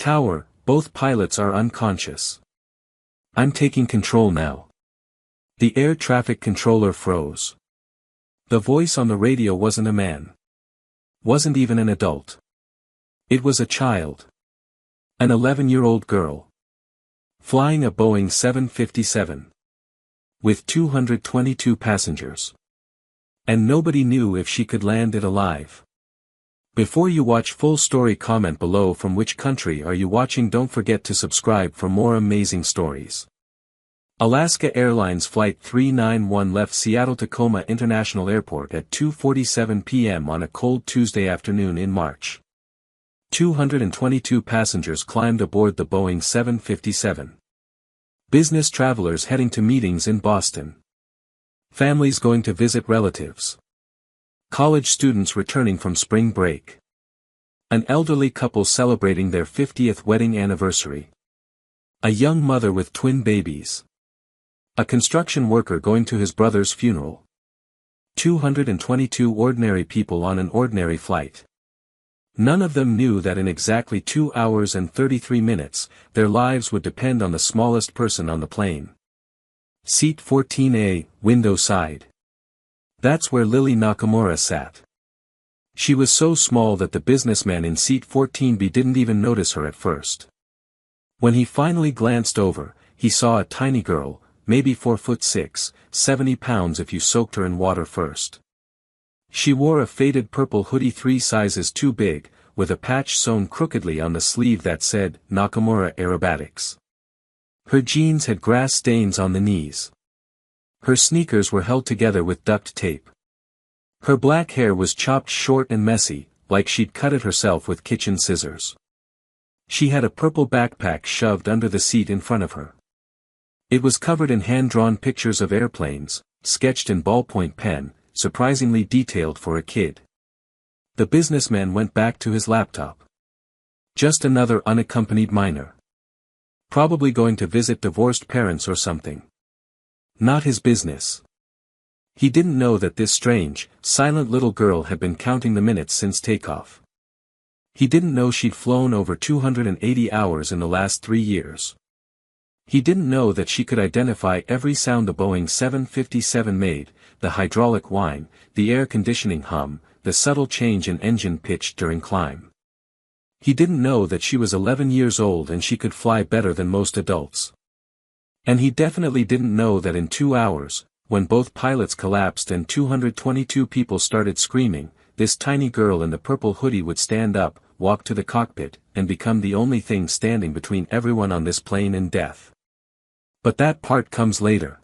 Tower, both pilots are unconscious. I'm taking control now. The air traffic controller froze. The voice on the radio wasn't a man. Wasn't even an adult. It was a child. An 11-year-old girl. Flying a Boeing 757. With 222 passengers. And nobody knew if she could land it alive. Before you watch full story, comment below from which country are you watching. Don't forget to subscribe for more amazing stories. Alaska Airlines Flight 391 left Seattle-Tacoma International Airport at 2:47 p.m. on a cold Tuesday afternoon in March. 222 passengers climbed aboard the Boeing 757. Business travelers heading to meetings in Boston. Families going to visit relatives. College students returning from spring break. An elderly couple celebrating their 50th wedding anniversary. A young mother with twin babies. A construction worker going to his brother's funeral. 222 ordinary people on an ordinary flight. None of them knew that in exactly 2 hours and 33 minutes, their lives would depend on the smallest person on the plane. Seat 14A, window side. That's where Lily Nakamura sat. She was so small that the businessman in seat 14B didn't even notice her at first. When he finally glanced over, he saw a tiny girl, maybe 4'6", 70 pounds if you soaked her in water first. She wore a faded purple hoodie 3 sizes too big, with a patch sewn crookedly on the sleeve that said, Nakamura Aerobatics. Her jeans had grass stains on the knees. Her sneakers were held together with duct tape. Her black hair was chopped short and messy, like she'd cut it herself with kitchen scissors. She had a purple backpack shoved under the seat in front of her. It was covered in hand-drawn pictures of airplanes, sketched in ballpoint pen, surprisingly detailed for a kid. The businessman went back to his laptop. Just another unaccompanied minor. Probably going to visit divorced parents or something. Not his business. He didn't know that this strange, silent little girl had been counting the minutes since takeoff. He didn't know she'd flown over 280 hours in the last 3 years. He didn't know that she could identify every sound the Boeing 757 made, the hydraulic whine, the air conditioning hum, the subtle change in engine pitch during climb. He didn't know that she was 11 years old and she could fly better than most adults. And he definitely didn't know that in 2 hours, when both pilots collapsed and 222 people started screaming, this tiny girl in the purple hoodie would stand up, walk to the cockpit, and become the only thing standing between everyone on this plane and death. But that part comes later.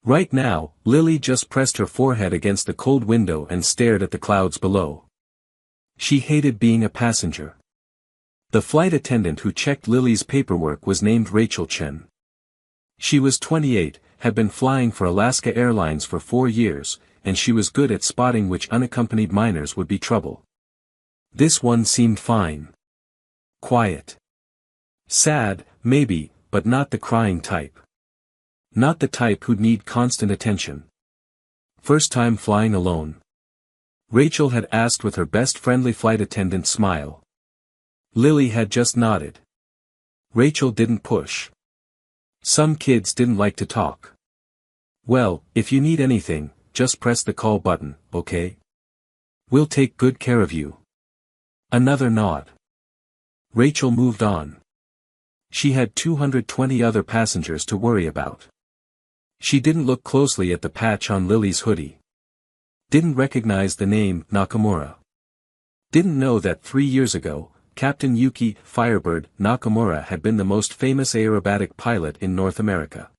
Right now, Lily just pressed her forehead against the cold window and stared at the clouds below. She hated being a passenger. The flight attendant who checked Lily's paperwork was named Rachel Chen. She was 28, had been flying for Alaska Airlines for 4 years, and she was good at spotting which unaccompanied minors would be trouble. This one seemed fine. Quiet. Sad, maybe, but not the crying type. Not the type who'd need constant attention. First time flying alone? Rachel had asked with her best friendly flight attendant smile. Lily had just nodded. Rachel didn't push. Some kids didn't like to talk. Well, if you need anything, just press the call button, okay? We'll take good care of you. Another nod. Rachel moved on. She had 220 other passengers to worry about. She didn't look closely at the patch on Lily's hoodie. Didn't recognize the name Nakamura. Didn't know that 3 years ago, Captain Yuki Firebird Nakamura had been the most famous aerobatic pilot in North America.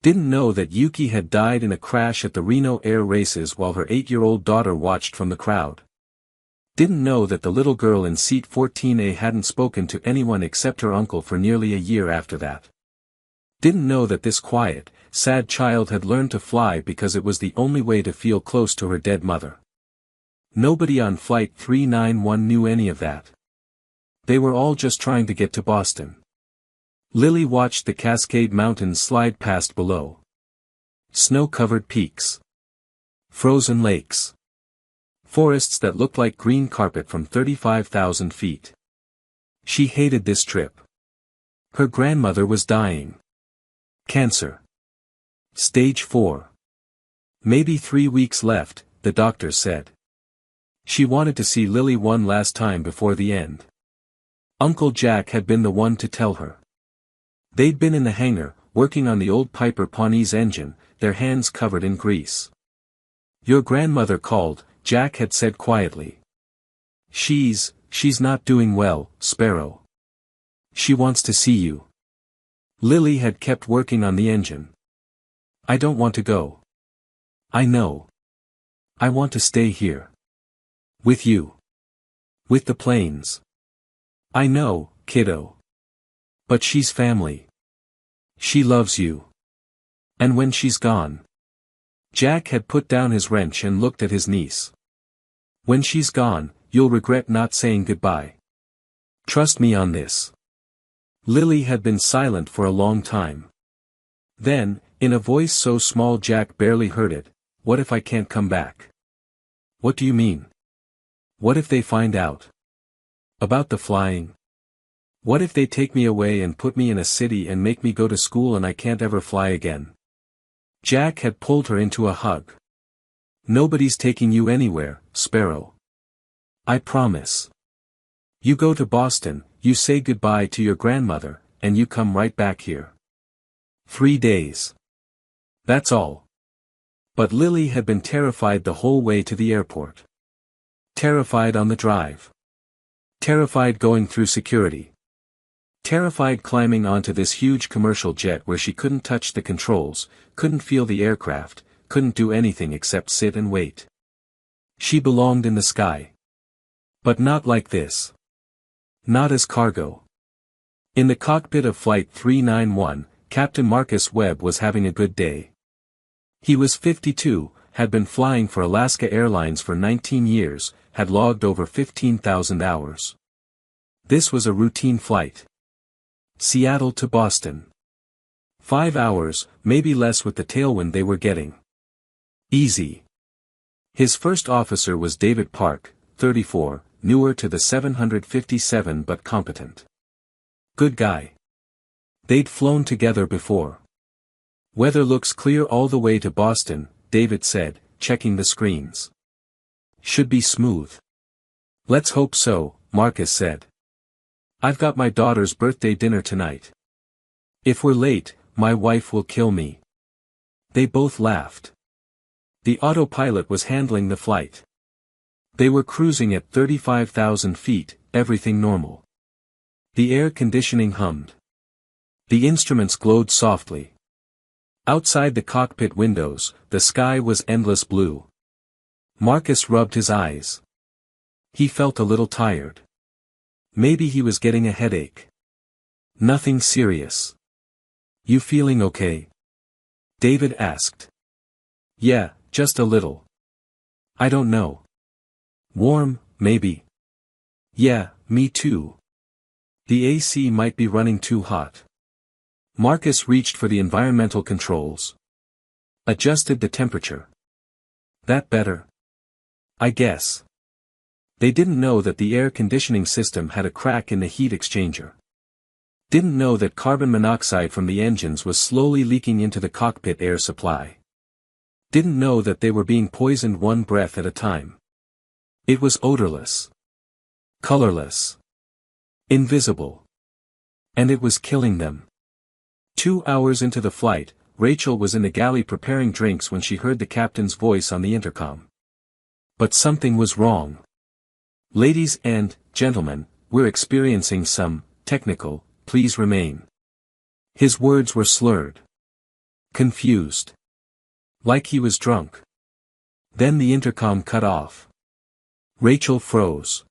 Didn't know that Yuki had died in a crash at the Reno Air Races while her 8-year-old daughter watched from the crowd. Didn't know that the little girl in seat 14A hadn't spoken to anyone except her uncle for nearly a year after that. Didn't know that this quiet, sad child had learned to fly because it was the only way to feel close to her dead mother. Nobody on Flight 391 knew any of that. They were all just trying to get to Boston. Lily watched the Cascade Mountains slide past below. Snow-covered peaks. Frozen lakes. Forests that looked like green carpet from 35,000 feet. She hated this trip. Her grandmother was dying. Cancer. Stage 4. Maybe 3 weeks left, the doctor said. She wanted to see Lily one last time before the end. Uncle Jack had been the one to tell her. They'd been in the hangar, working on the old Piper Pawnee's engine, their hands covered in grease. Your grandmother called, Jack had said quietly. She's not doing well, Sparrow. She wants to see you. Lily had kept working on the engine. I don't want to go. I know. I want to stay here. With you. With the planes. I know, kiddo. But she's family. She loves you. And when she's gone. Jack had put down his wrench and looked at his niece. When she's gone, you'll regret not saying goodbye. Trust me on this. Lily had been silent for a long time. Then, in a voice so small Jack barely heard it, what if I can't come back? What do you mean? What if they find out? About the flying? What if they take me away and put me in a city and make me go to school and I can't ever fly again? Jack had pulled her into a hug. Nobody's taking you anywhere, Sparrow. I promise. You go to Boston, you say goodbye to your grandmother, and you come right back here. 3 days. That's all. But Lily had been terrified the whole way to the airport. Terrified on the drive. Terrified going through security. Terrified climbing onto this huge commercial jet where she couldn't touch the controls, couldn't feel the aircraft, couldn't do anything except sit and wait. She belonged in the sky. But not like this. Not as cargo. In the cockpit of Flight 391, Captain Marcus Webb was having a good day. He was 52, had been flying for Alaska Airlines for 19 years, had logged over 15,000 hours. This was a routine flight. Seattle to Boston. 5 hours, maybe less with the tailwind they were getting. Easy. His first officer was David Park, 34, newer to the 757 but competent. Good guy. They'd flown together before. Weather looks clear all the way to Boston, David said, checking the screens. Should be smooth. Let's hope so, Marcus said. I've got my daughter's birthday dinner tonight. If we're late, my wife will kill me. They both laughed. The autopilot was handling the flight. They were cruising at 35,000 feet, everything normal. The air conditioning hummed. The instruments glowed softly. Outside the cockpit windows, the sky was endless blue. Marcus rubbed his eyes. He felt a little tired. Maybe he was getting a headache. Nothing serious. You feeling okay? David asked. Yeah, just a little. I don't know. Warm, maybe. Yeah, me too. The AC might be running too hot. Marcus reached for the environmental controls. Adjusted the temperature. That better? I guess. They didn't know that the air conditioning system had a crack in the heat exchanger. Didn't know that carbon monoxide from the engines was slowly leaking into the cockpit air supply. Didn't know that they were being poisoned one breath at a time. It was odorless. Colorless. Invisible. And it was killing them. 2 hours into the flight, Rachel was in the galley preparing drinks when she heard the captain's voice on the intercom. But something was wrong. Ladies and gentlemen, we're experiencing some technical, please remain. His words were slurred. Confused. Like he was drunk. Then the intercom cut off. Rachel froze.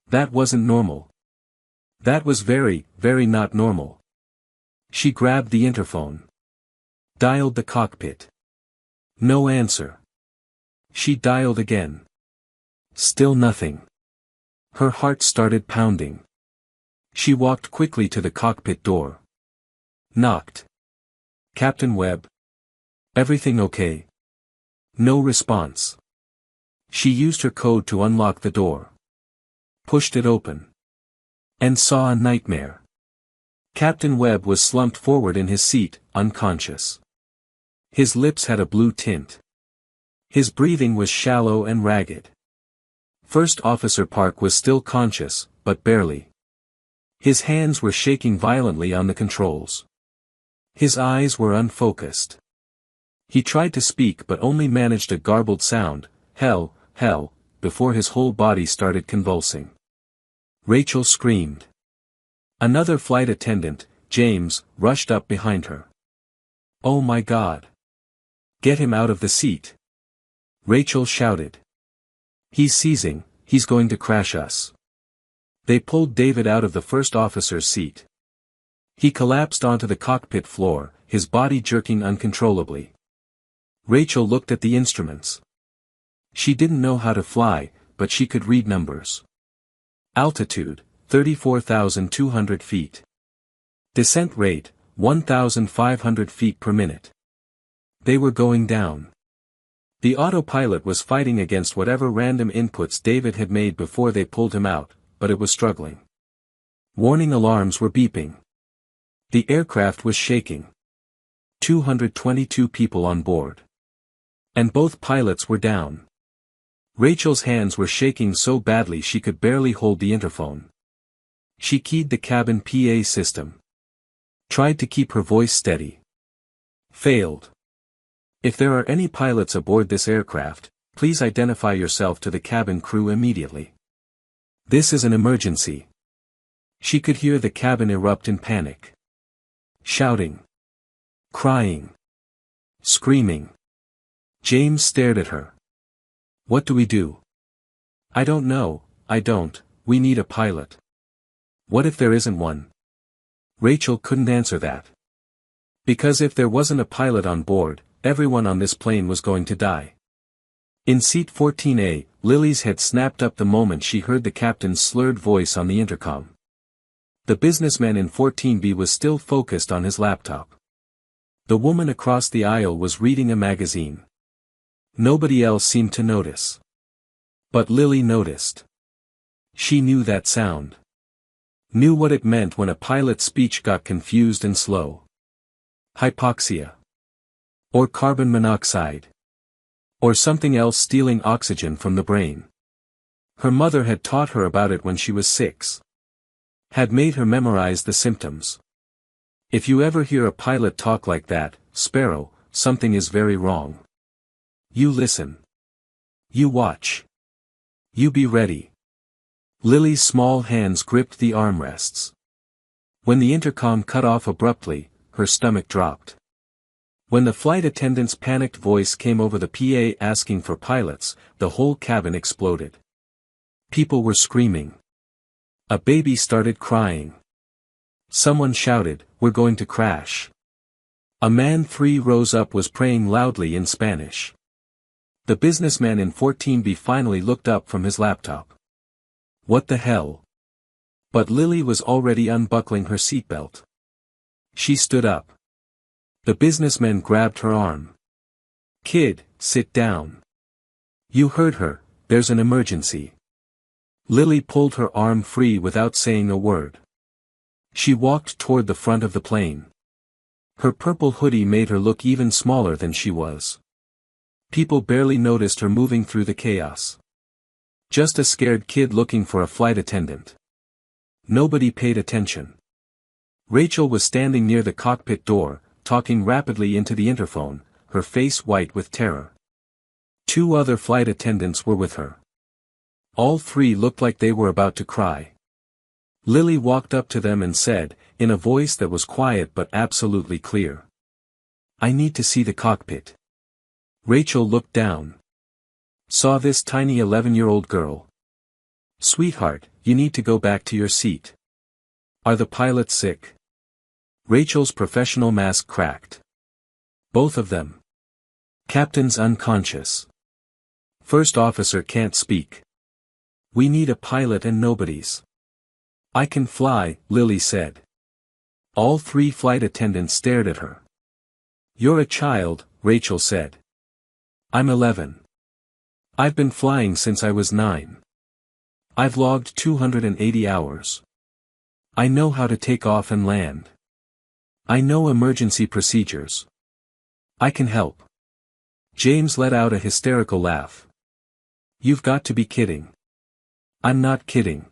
That wasn't normal. That was very, very not normal. She grabbed the interphone. Dialed the cockpit. No answer. She dialed again. Still nothing. Her heart started pounding. She walked quickly to the cockpit door. Knocked. Captain Webb? Everything okay? No response. She used her code to unlock the door. Pushed it open. and saw a nightmare. Captain Webb was slumped forward in his seat, unconscious. His lips had a blue tint. His breathing was shallow and ragged. First Officer Park was still conscious, but barely. His hands were shaking violently on the controls. His eyes were unfocused. He tried to speak but only managed a garbled sound, "Hell, hell," before his whole body started convulsing. Rachel screamed. Another flight attendant, James, rushed up behind her. "Oh my God! Get him out of the seat!" Rachel shouted. "He's seizing, he's going to crash us." They pulled David out of the first officer's seat. He collapsed onto the cockpit floor, his body jerking uncontrollably. Rachel looked at the instruments. She didn't know how to fly, but she could read numbers. Altitude, 34,200 feet. Descent rate, 1,500 feet per minute. They were going down. The autopilot was fighting against whatever random inputs David had made before they pulled him out, but it was struggling. Warning alarms were beeping. The aircraft was shaking. 222 people on board. And both pilots were down. Rachel's hands were shaking so badly she could barely hold the interphone. She keyed the cabin PA system. Tried to keep her voice steady. Failed. "If there are any pilots aboard this aircraft, please identify yourself to the cabin crew immediately. This is an emergency." She could hear the cabin erupt in panic. Shouting. Crying. Screaming. James stared at her. "What do we do?" "I don't know, we need a pilot." "What if there isn't one?" Rachel couldn't answer that. Because if there wasn't a pilot on board, everyone on this plane was going to die. In seat 14A, Lily's head snapped up the moment she heard the captain's slurred voice on the intercom. The businessman in 14B was still focused on his laptop. The woman across the aisle was reading a magazine. Nobody else seemed to notice. But Lily noticed. She knew that sound. Knew what it meant when a pilot's speech got confused and slow. Hypoxia. Or carbon monoxide. Or something else stealing oxygen from the brain. Her mother had taught her about it when she was 6. Had made her memorize the symptoms. If you ever hear a pilot talk like that, Sparrow, something is very wrong. You listen. You watch. You be ready. Lily's small hands gripped the armrests. When the intercom cut off abruptly, her stomach dropped. When the flight attendant's panicked voice came over the PA asking for pilots, the whole cabin exploded. People were screaming. A baby started crying. Someone shouted, "We're going to crash." A man 3 rows up was praying loudly in Spanish. The businessman in 14B finally looked up from his laptop. What the hell? But Lily was already unbuckling her seatbelt. She stood up. The businessman grabbed her arm. "Kid, sit down. You heard her, there's an emergency." Lily pulled her arm free without saying a word. She walked toward the front of the plane. Her purple hoodie made her look even smaller than she was. People barely noticed her moving through the chaos. Just a scared kid looking for a flight attendant. Nobody paid attention. Rachel was standing near the cockpit door, talking rapidly into the interphone, her face white with terror. 2 other flight attendants were with her. All 3 looked like they were about to cry. Lily walked up to them and said, in a voice that was quiet but absolutely clear. "I need to see the cockpit." Rachel looked down. Saw this tiny 11-year-old girl. "Sweetheart, you need to go back to your seat." "Are the pilots sick?" Rachel's professional mask cracked. "Both of them. Captain's unconscious. First officer can't speak. We need a pilot and nobody's." "I can fly," Lily said. All 3 flight attendants stared at her. "You're a child," Rachel said. "I'm 11. I've been flying since I was 9. I've logged 280 hours. I know how to take off and land. I know emergency procedures. I can help. James let out a hysterical laugh. You've got to be kidding. I'm not kidding.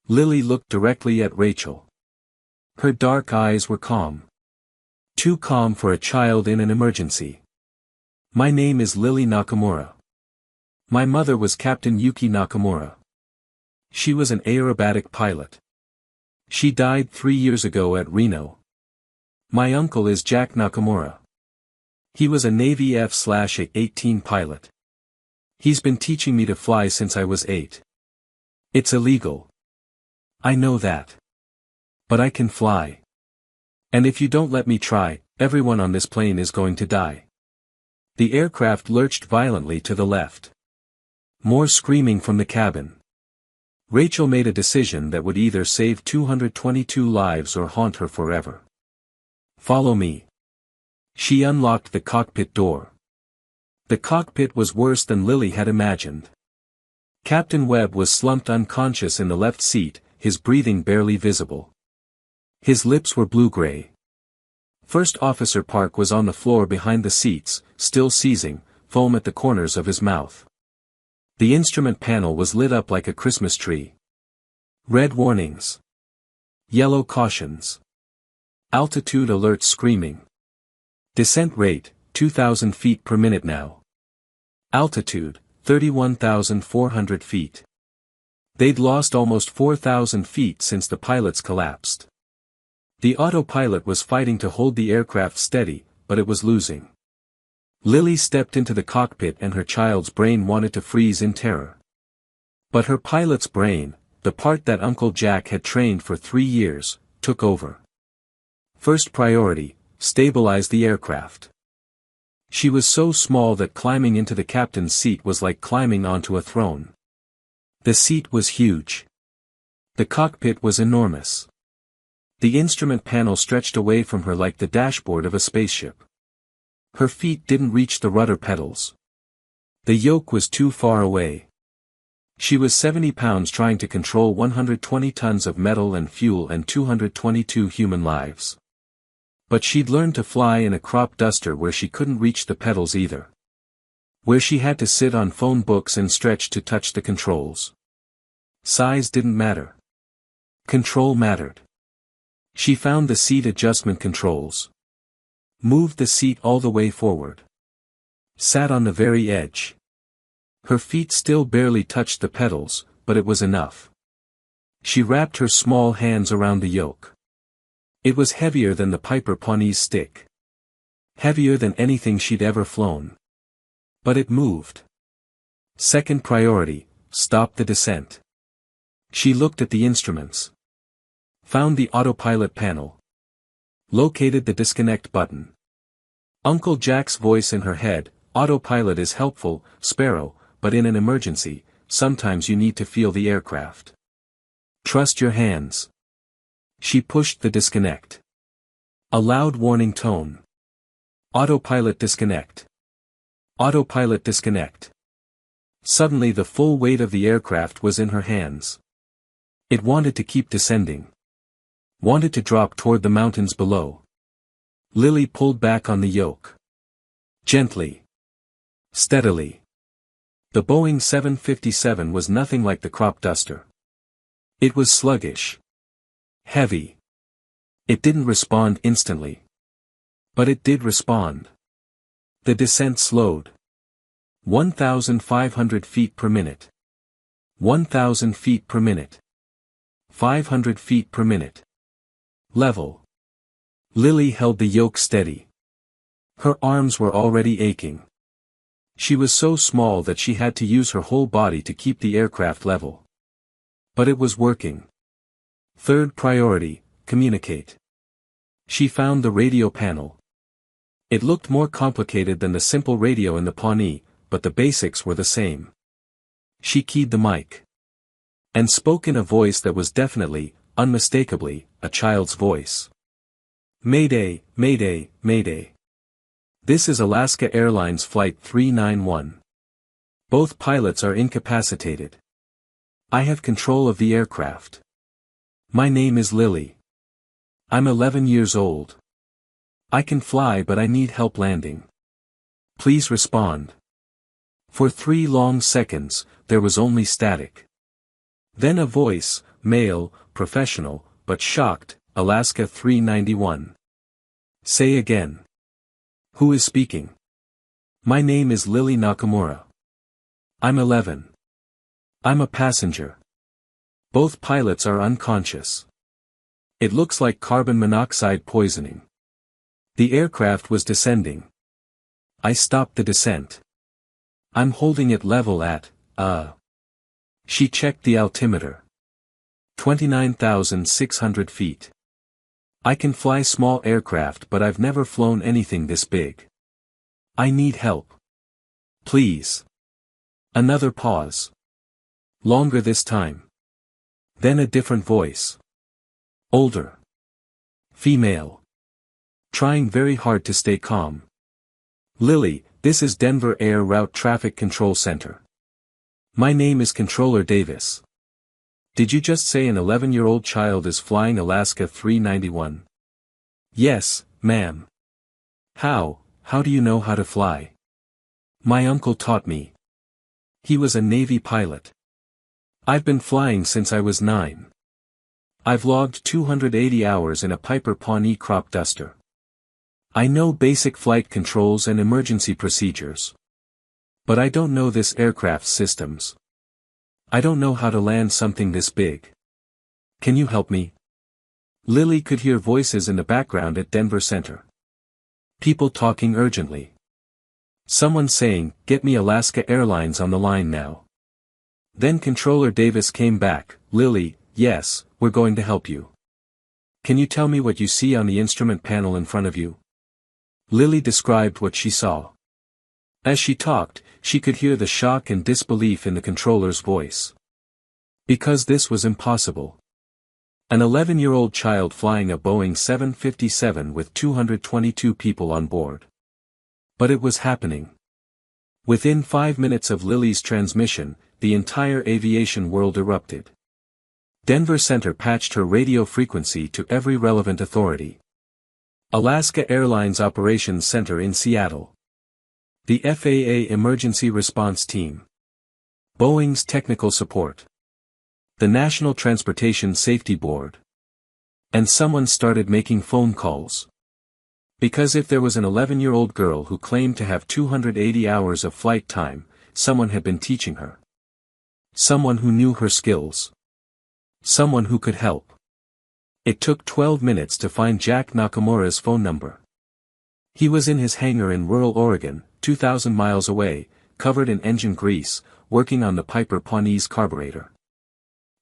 Lily looked directly at Rachel. Her dark eyes were calm. Too calm for a child in an emergency. My name is Lily Nakamura. My mother was Captain Yuki Nakamura. She was an aerobatic pilot. She died 3 years ago at Reno. My uncle is Jack Nakamura. He was a Navy F/A-18 pilot. He's been teaching me to fly since I was 8. It's illegal. I know that. But I can fly. And if you don't let me try, everyone on this plane is going to die. The aircraft lurched violently to the left. More screaming from the cabin. Rachel made a decision that would either save 222 lives or haunt her forever. Follow me. She unlocked the cockpit door. The cockpit was worse than Lily had imagined. Captain Webb was slumped unconscious in the left seat, his breathing barely visible. His lips were blue-gray. First Officer Park was on the floor behind the seats, still seizing, foam at the corners of his mouth. The instrument panel was lit up like a Christmas tree. Red warnings. Yellow cautions. Altitude alerts screaming. Descent rate, 2,000 feet per minute now. Altitude, 31,400 feet. They'd lost almost 4,000 feet since the pilots collapsed. The autopilot was fighting to hold the aircraft steady, but it was losing. Lily stepped into the cockpit and her child's brain wanted to freeze in terror. But her pilot's brain, the part that Uncle Jack had trained for 3 years, took over. First priority, stabilize the aircraft. She was so small that climbing into the captain's seat was like climbing onto a throne. The seat was huge. The cockpit was enormous. The instrument panel stretched away from her like the dashboard of a spaceship. Her feet didn't reach the rudder pedals. The yoke was too far away. She was 70 pounds trying to control 120 tons of metal and fuel and 222 human lives. But she'd learned to fly in a crop duster where she couldn't reach the pedals either. Where she had to sit on phone books and stretch to touch the controls. Size didn't matter. Control mattered. She found the seat adjustment controls. Moved the seat all the way forward. Sat on the very edge. Her feet still barely touched the pedals, but it was enough. She wrapped her small hands around the yoke. It was heavier than the Piper Pawnee's stick. Heavier than anything she'd ever flown. But it moved. Second priority, stop the descent. She looked at the instruments. Found the autopilot panel. Located the disconnect button. Uncle Jack's voice in her head, autopilot is helpful, Sparrow, but in an emergency, sometimes you need to feel the aircraft. Trust your hands. She pushed the disconnect. A loud warning tone. Autopilot disconnect. Autopilot disconnect. Suddenly the full weight of the aircraft was in her hands. It wanted to keep descending. Wanted to drop toward the mountains below. Lily pulled back on the yoke. Gently. Steadily. The Boeing 757 was nothing like the crop duster. It was sluggish. Heavy. It didn't respond instantly. But it did respond. The descent slowed. 1,500 feet per minute. 1,000 feet per minute. 500 feet per minute. Level. Lily held the yoke steady. Her arms were already aching. She was so small that she had to use her whole body to keep the aircraft level. But it was working. Third priority, communicate. She found the radio panel. It looked more complicated than the simple radio in the Pawnee, but the basics were the same. She keyed the mic. And spoke in a voice that was definitely, unmistakably, a child's voice. Mayday, Mayday, Mayday. This is Alaska Airlines Flight 391. Both pilots are incapacitated. I have control of the aircraft. My name is Lily. I'm 11 years old. I can fly but I need help landing. Please respond. For 3 long seconds, there was only static. Then a voice, male, professional, but shocked, Alaska 391. Say again. Who is speaking? My name is Lily Nakamura. I'm 11. I'm a passenger. Both pilots are unconscious. It looks like carbon monoxide poisoning. The aircraft was descending. I stopped the descent. I'm holding it level at, She checked the altimeter. 29,600 feet. I can fly small aircraft but I've never flown anything this big. I need help. Please. Another pause. Longer this time. Then a different voice. Older. Female. Trying very hard to stay calm. Lily, this is Denver Air Route Traffic Control Center. My name is Controller Davis. Did you just say an 11-year-old child is flying Alaska 391? Yes, ma'am. How do you know how to fly? My uncle taught me. He was a Navy pilot. I've been flying since I was 9. I've logged 280 hours in a Piper Pawnee crop duster. I know basic flight controls and emergency procedures. But I don't know this aircraft's systems. I don't know how to land something this big. Can you help me? Lily could hear voices in the background at Denver Center. People talking urgently. Someone saying, "Get me Alaska Airlines on the line now." Then Controller Davis came back, "Lily, yes, we're going to help you. Can you tell me what you see on the instrument panel in front of you?" Lily described what she saw. As she talked, she could hear the shock and disbelief in the controller's voice. Because this was impossible. An 11-year-old child flying a Boeing 757 with 222 people on board. But it was happening. Within 5 minutes of Lily's transmission, the entire aviation world erupted. Denver Center patched her radio frequency to every relevant authority. Alaska Airlines Operations Center in Seattle. The FAA Emergency Response Team. Boeing's Technical Support. The National Transportation Safety Board. And someone started making phone calls. Because if there was an 11-year-old girl who claimed to have 280 hours of flight time, someone had been teaching her. Someone who knew her skills. Someone who could help. It took 12 minutes to find Jack Nakamura's phone number. He was in his hangar in rural Oregon, 2,000 miles away, covered in engine grease, working on the Piper Pawnee's carburetor.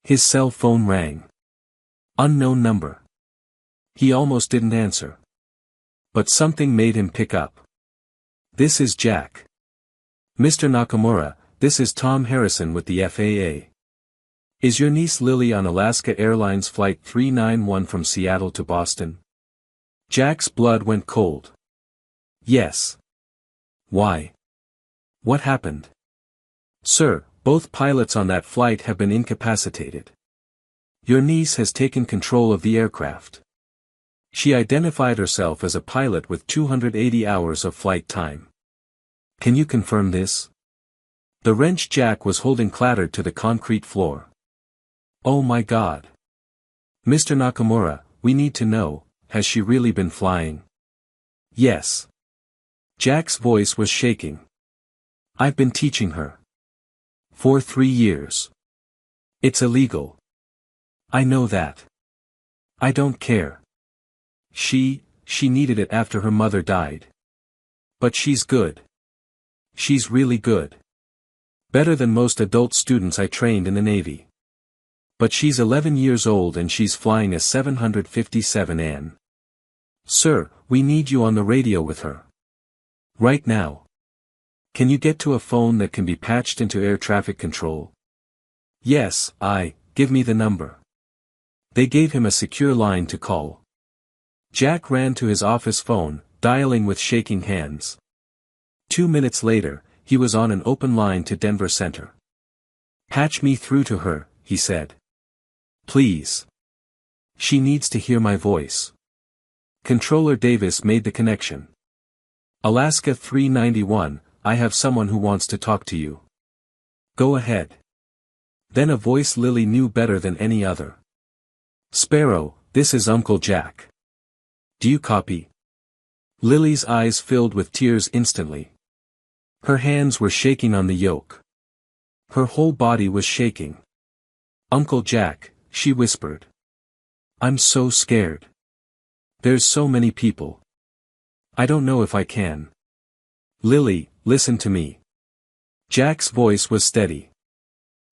His cell phone rang. Unknown number. He almost didn't answer. But something made him pick up. "This is Jack. Mr. Nakamura, this is Tom Harrison with the FAA. Is your niece Lily on Alaska Airlines Flight 391 from Seattle to Boston?" Jack's blood went cold. "Yes." "Why? What happened?" "Sir, both pilots on that flight have been incapacitated. Your niece has taken control of the aircraft. She identified herself as a pilot with 280 hours of flight time. Can you confirm this?" The wrench Jack was holding clattered to the concrete floor. "Oh my God. Mr. Nakamura, we need to know, has she really been flying?" "Yes." Jack's voice was shaking. "I've been teaching her. For 3 years. It's illegal. I know that. I don't care. She needed it after her mother died. But she's good. She's really good. Better than most adult students I trained in the Navy. But she's 11 years old and she's flying a 757 AN. Sir, we need you on the radio with her. Right now. Can you get to a phone that can be patched into air traffic control?" "Yes, give me the number." They gave him a secure line to call. Jack ran to his office phone, dialing with shaking hands. 2 minutes later, he was on an open line to Denver Center. "Patch me through to her," he said. "Please." She needs to hear my voice. Controller Davis made the connection. Alaska 391, I have someone who wants to talk to you. Go ahead. Then a voice Lily knew better than any other. Sparrow, this is Uncle Jack. Do you copy? Lily's eyes filled with tears instantly. Her hands were shaking on the yoke. Her whole body was shaking. Uncle Jack, she whispered. I'm so scared. There's so many people. I don't know if I can. Lily, listen to me. Jack's voice was steady.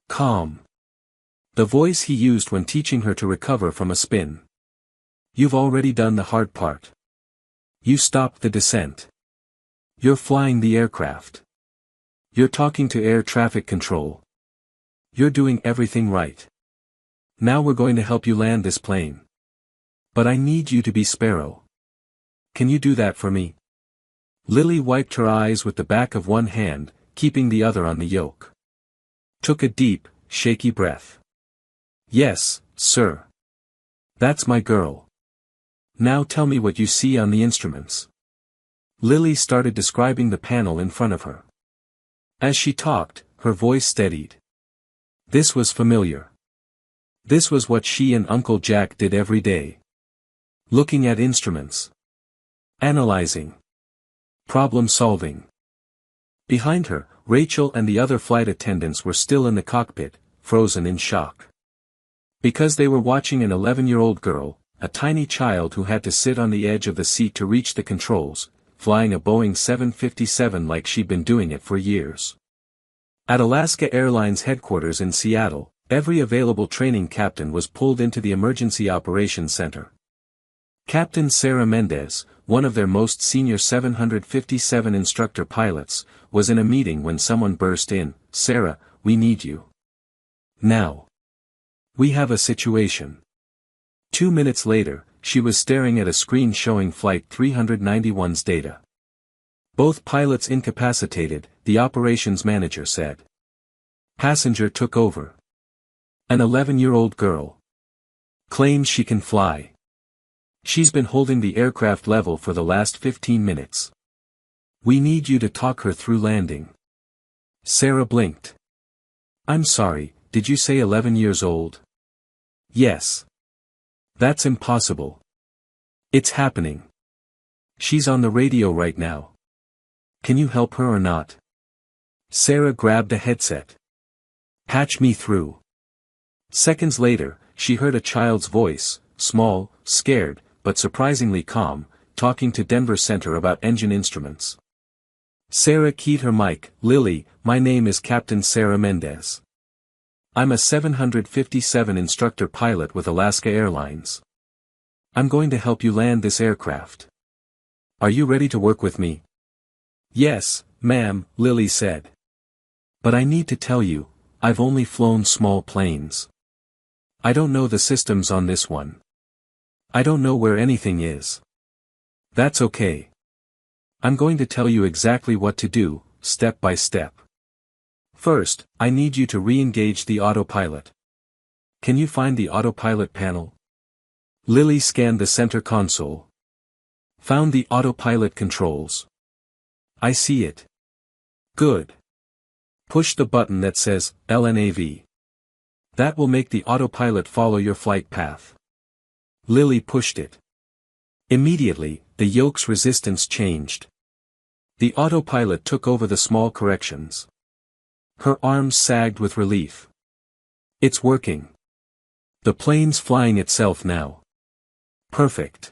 Calm. The voice he used when teaching her to recover from a spin. You've already done the hard part. You stopped the descent. You're flying the aircraft. You're talking to air traffic control. You're doing everything right. Now we're going to help you land this plane. But I need you to be Sparrow. Can you do that for me? Lily wiped her eyes with the back of one hand, keeping the other on the yoke. Took a deep, shaky breath. Yes, sir. That's my girl. Now tell me what you see on the instruments. Lily started describing the panel in front of her. As she talked, her voice steadied. This was familiar. This was what she and Uncle Jack did every day. Looking at instruments. Analyzing. Problem solving. Behind her, Rachel and the other flight attendants were still in the cockpit, frozen in shock. Because they were watching an 11-year-old girl, a tiny child who had to sit on the edge of the seat to reach the controls, flying a Boeing 757 like she'd been doing it for years. At Alaska Airlines headquarters in Seattle, every available training captain was pulled into the Emergency Operations Center. Captain Sarah Mendez, one of their most senior 757 instructor pilots, was in a meeting when someone burst in. Sarah, we need you. Now. We have a situation. 2 minutes later, she was staring at a screen showing Flight 391's data. Both pilots incapacitated, the operations manager said. Passenger took over. An 11-year-old girl. Claims she can fly. She's been holding the aircraft level for the last 15 minutes. We need you to talk her through landing. Sarah blinked. I'm sorry, did you say 11 years old? Yes. That's impossible. It's happening. She's on the radio right now. Can you help her or not? Sarah grabbed a headset. Patch me through. Seconds later, she heard a child's voice, small, scared, but surprisingly calm, talking to Denver Center about engine instruments. Sarah keyed her mic. Lily, my name is Captain Sarah Mendez. I'm a 757 instructor pilot with Alaska Airlines. I'm going to help you land this aircraft. Are you ready to work with me? Yes, ma'am, Lily said. But I need to tell you, I've only flown small planes. I don't know the systems on this one. I don't know where anything is. That's okay. I'm going to tell you exactly what to do, step by step. First, I need you to re-engage the autopilot. Can you find the autopilot panel? Lily scanned the center console. Found the autopilot controls. I see it. Good. Push the button that says, LNAV. That will make the autopilot follow your flight path. Lily pushed it. Immediately, the yoke's resistance changed. The autopilot took over the small corrections. Her arms sagged with relief. It's working. The plane's flying itself now. Perfect.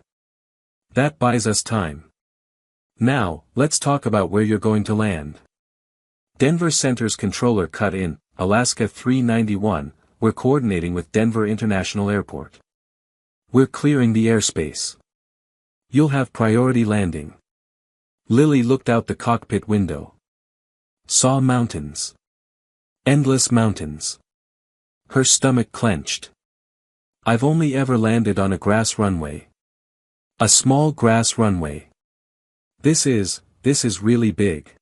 That buys us time. Now, let's talk about where you're going to land. Denver Center's controller cut in. Alaska 391, we're coordinating with Denver International Airport. We're clearing the airspace. You'll have priority landing. Lily looked out the cockpit window. Saw mountains. Endless mountains. Her stomach clenched. I've only ever landed on a grass runway. A small grass runway. This is really big.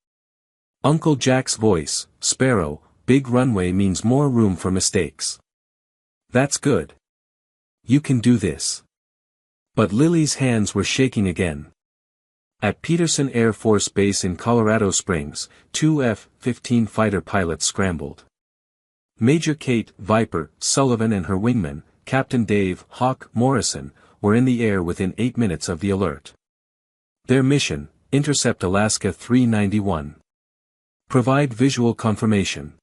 Uncle Jack's voice, Sparrow, big runway means more room for mistakes. That's good. You can do this. But Lily's hands were shaking again. At Peterson Air Force Base in Colorado Springs, two F-15 fighter pilots scrambled. Major Kate Viper Sullivan and her wingman, Captain Dave Hawk Morrison, were in the air within 8 minutes of the alert. Their mission, intercept Alaska 391. Provide visual confirmation.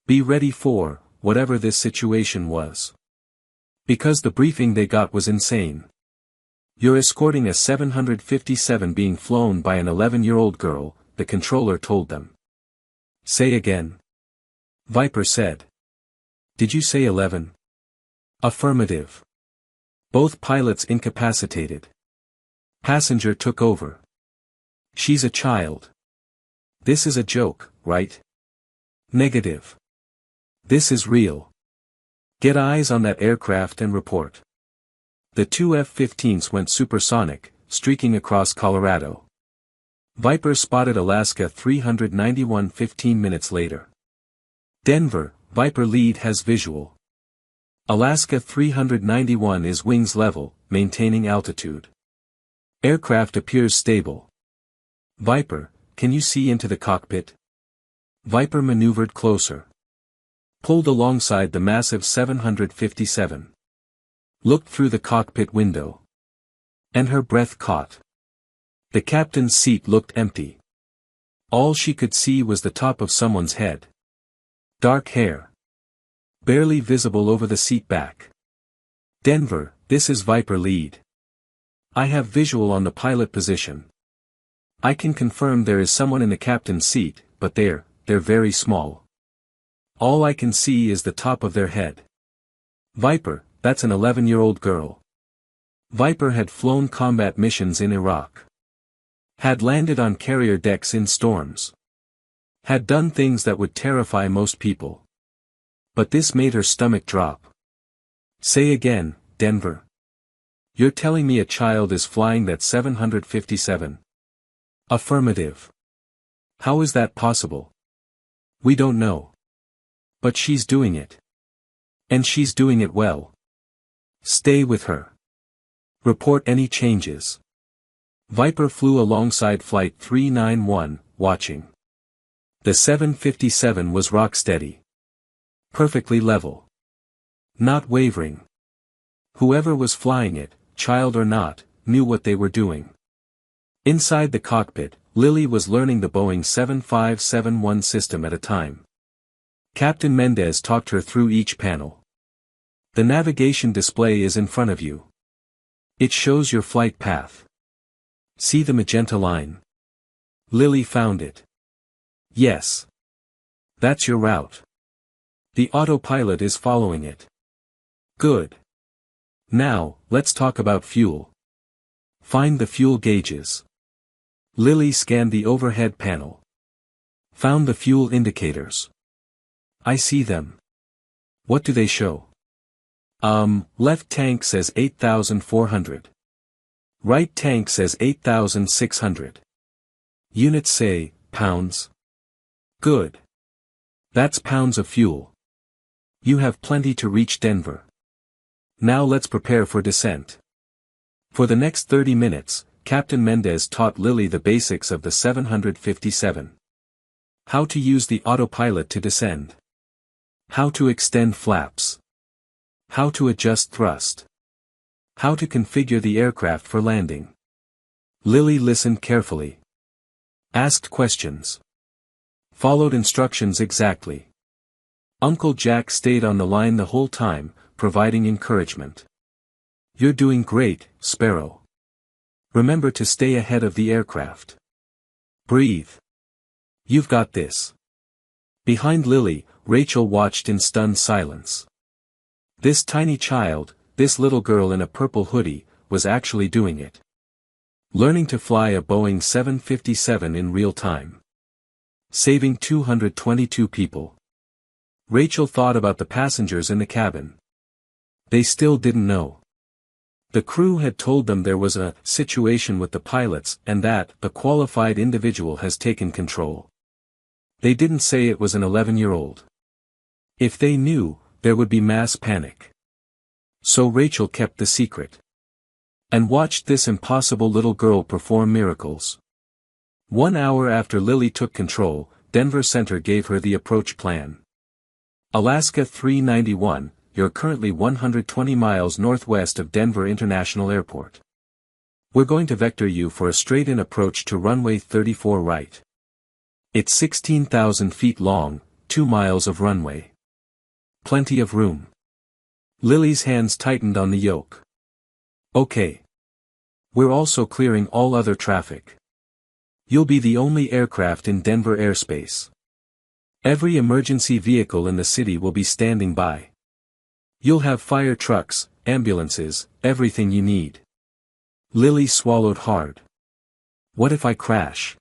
Be ready for, whatever this situation was. Because the briefing they got was insane. You're escorting a 757 being flown by an 11-year-old girl, the controller told them. Say again. Viper said. Did you say 11? Affirmative. Both pilots incapacitated. Passenger took over. She's a child. This is a joke, right? Negative. This is real. Get eyes on that aircraft and report. The two F-15s went supersonic, streaking across Colorado. Viper spotted Alaska 391 15 minutes later. Denver, Viper lead has visual. Alaska 391 is wings level, maintaining altitude. Aircraft appears stable. Viper, can you see into the cockpit? Viper maneuvered closer. Pulled alongside the massive 757. Looked through the cockpit window. And her breath caught. The captain's seat looked empty. All she could see was the top of someone's head. Dark hair. Barely visible over the seat back. Denver, this is Viper lead. I have visual on the pilot position. I can confirm there is someone in the captain's seat, but they're very small. All I can see is the top of their head. Viper, that's an 11-year-old girl. Viper had flown combat missions in Iraq. Had landed on carrier decks in storms. Had done things that would terrify most people. But this made her stomach drop. Say again, Denver. You're telling me a child is flying that 757? Affirmative. How is that possible? We don't know. But she's doing it. And she's doing it well. Stay with her. Report any changes. Viper flew alongside Flight 391, watching. The 757 was rock steady. Perfectly level. Not wavering. Whoever was flying it, child or not, knew what they were doing. Inside the cockpit, Lily was learning the Boeing 7571 system at a time. Captain Mendez talked her through each panel. The navigation display is in front of you. It shows your flight path. See the magenta line? Lily found it. Yes. That's your route. The autopilot is following it. Good. Now, let's talk about fuel. Find the fuel gauges. Lily scanned the overhead panel. Found the fuel indicators. I see them. What do they show? Left tank says 8,400. Right tank says 8,600. Units say, pounds. Good. That's pounds of fuel. You have plenty to reach Denver. Now let's prepare for descent. For the next 30 minutes, Captain Mendez taught Lily the basics of the 757. How to use the autopilot to descend. How to extend flaps. How to adjust thrust. How to configure the aircraft for landing. Lily listened carefully. Asked questions. Followed instructions exactly. Uncle Jack stayed on the line the whole time, providing encouragement. You're doing great, Sparrow. Remember to stay ahead of the aircraft. Breathe. You've got this. Behind Lily, Rachel watched in stunned silence. This tiny child, this little girl in a purple hoodie, was actually doing it. Learning to fly a Boeing 757 in real time. Saving 222 people. Rachel thought about the passengers in the cabin. They still didn't know. The crew had told them there was a situation with the pilots and that a qualified individual has taken control. They didn't say it was an 11-year-old. If they knew, there would be mass panic. So Rachel kept the secret. And watched this impossible little girl perform miracles. 1 hour after Lily took control, Denver Center gave her the approach plan. Alaska 391, you're currently 120 miles northwest of Denver International Airport. We're going to vector you for a straight-in approach to runway 34 right. It's 16,000 feet long, 2 miles of runway. Plenty of room. Lily's hands tightened on the yoke. Okay. We're also clearing all other traffic. You'll be the only aircraft in Denver airspace. Every emergency vehicle in the city will be standing by. You'll have fire trucks, ambulances, everything you need. Lily swallowed hard. What if I crash?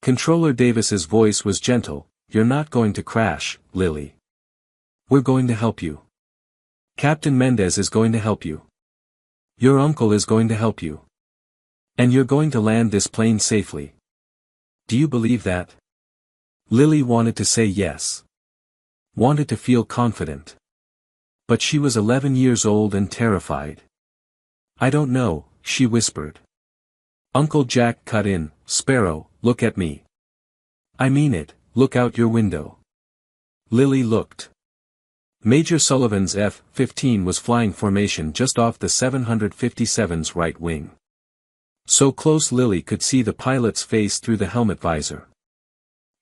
Controller Davis's voice was gentle. You're not going to crash, Lily. We're going to help you. Captain Mendez is going to help you. Your uncle is going to help you. And you're going to land this plane safely. Do you believe that? Lily wanted to say yes. Wanted to feel confident. But she was 11 years old and terrified. I don't know, she whispered. Uncle Jack cut in, Sparrow, look at me. I mean it, look out your window. Lily looked. Major Sullivan's F-15 was flying formation just off the 757's right wing. So close Lily could see the pilot's face through the helmet visor.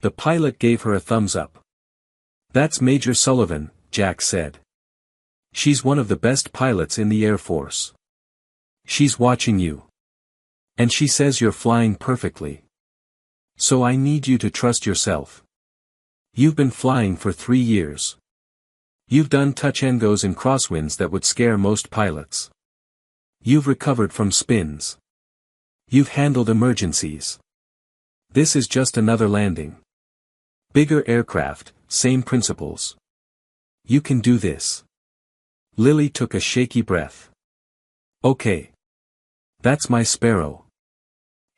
The pilot gave her a thumbs up. That's Major Sullivan, Jack said. She's one of the best pilots in the Air Force. She's watching you. And she says you're flying perfectly. So I need you to trust yourself. You've been flying for 3 years. You've done touch-and-goes in crosswinds that would scare most pilots. You've recovered from spins. You've handled emergencies. This is just another landing. Bigger aircraft, same principles. You can do this. Lily took a shaky breath. Okay. That's my Sparrow.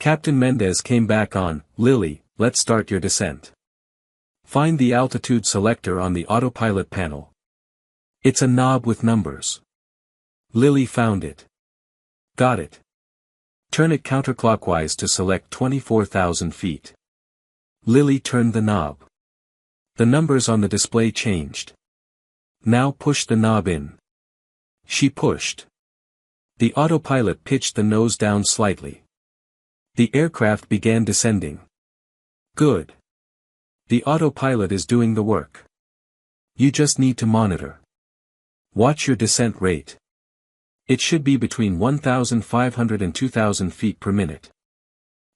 Captain Mendez came back on. Lily, let's start your descent. Find the altitude selector on the autopilot panel. It's a knob with numbers. Lily found it. Got it. Turn it counterclockwise to select 24,000 feet. Lily turned the knob. The numbers on the display changed. Now push the knob in. She pushed. The autopilot pitched the nose down slightly. The aircraft began descending. Good. The autopilot is doing the work. You just need to monitor. Watch your descent rate. It should be between 1,500 and 2,000 feet per minute.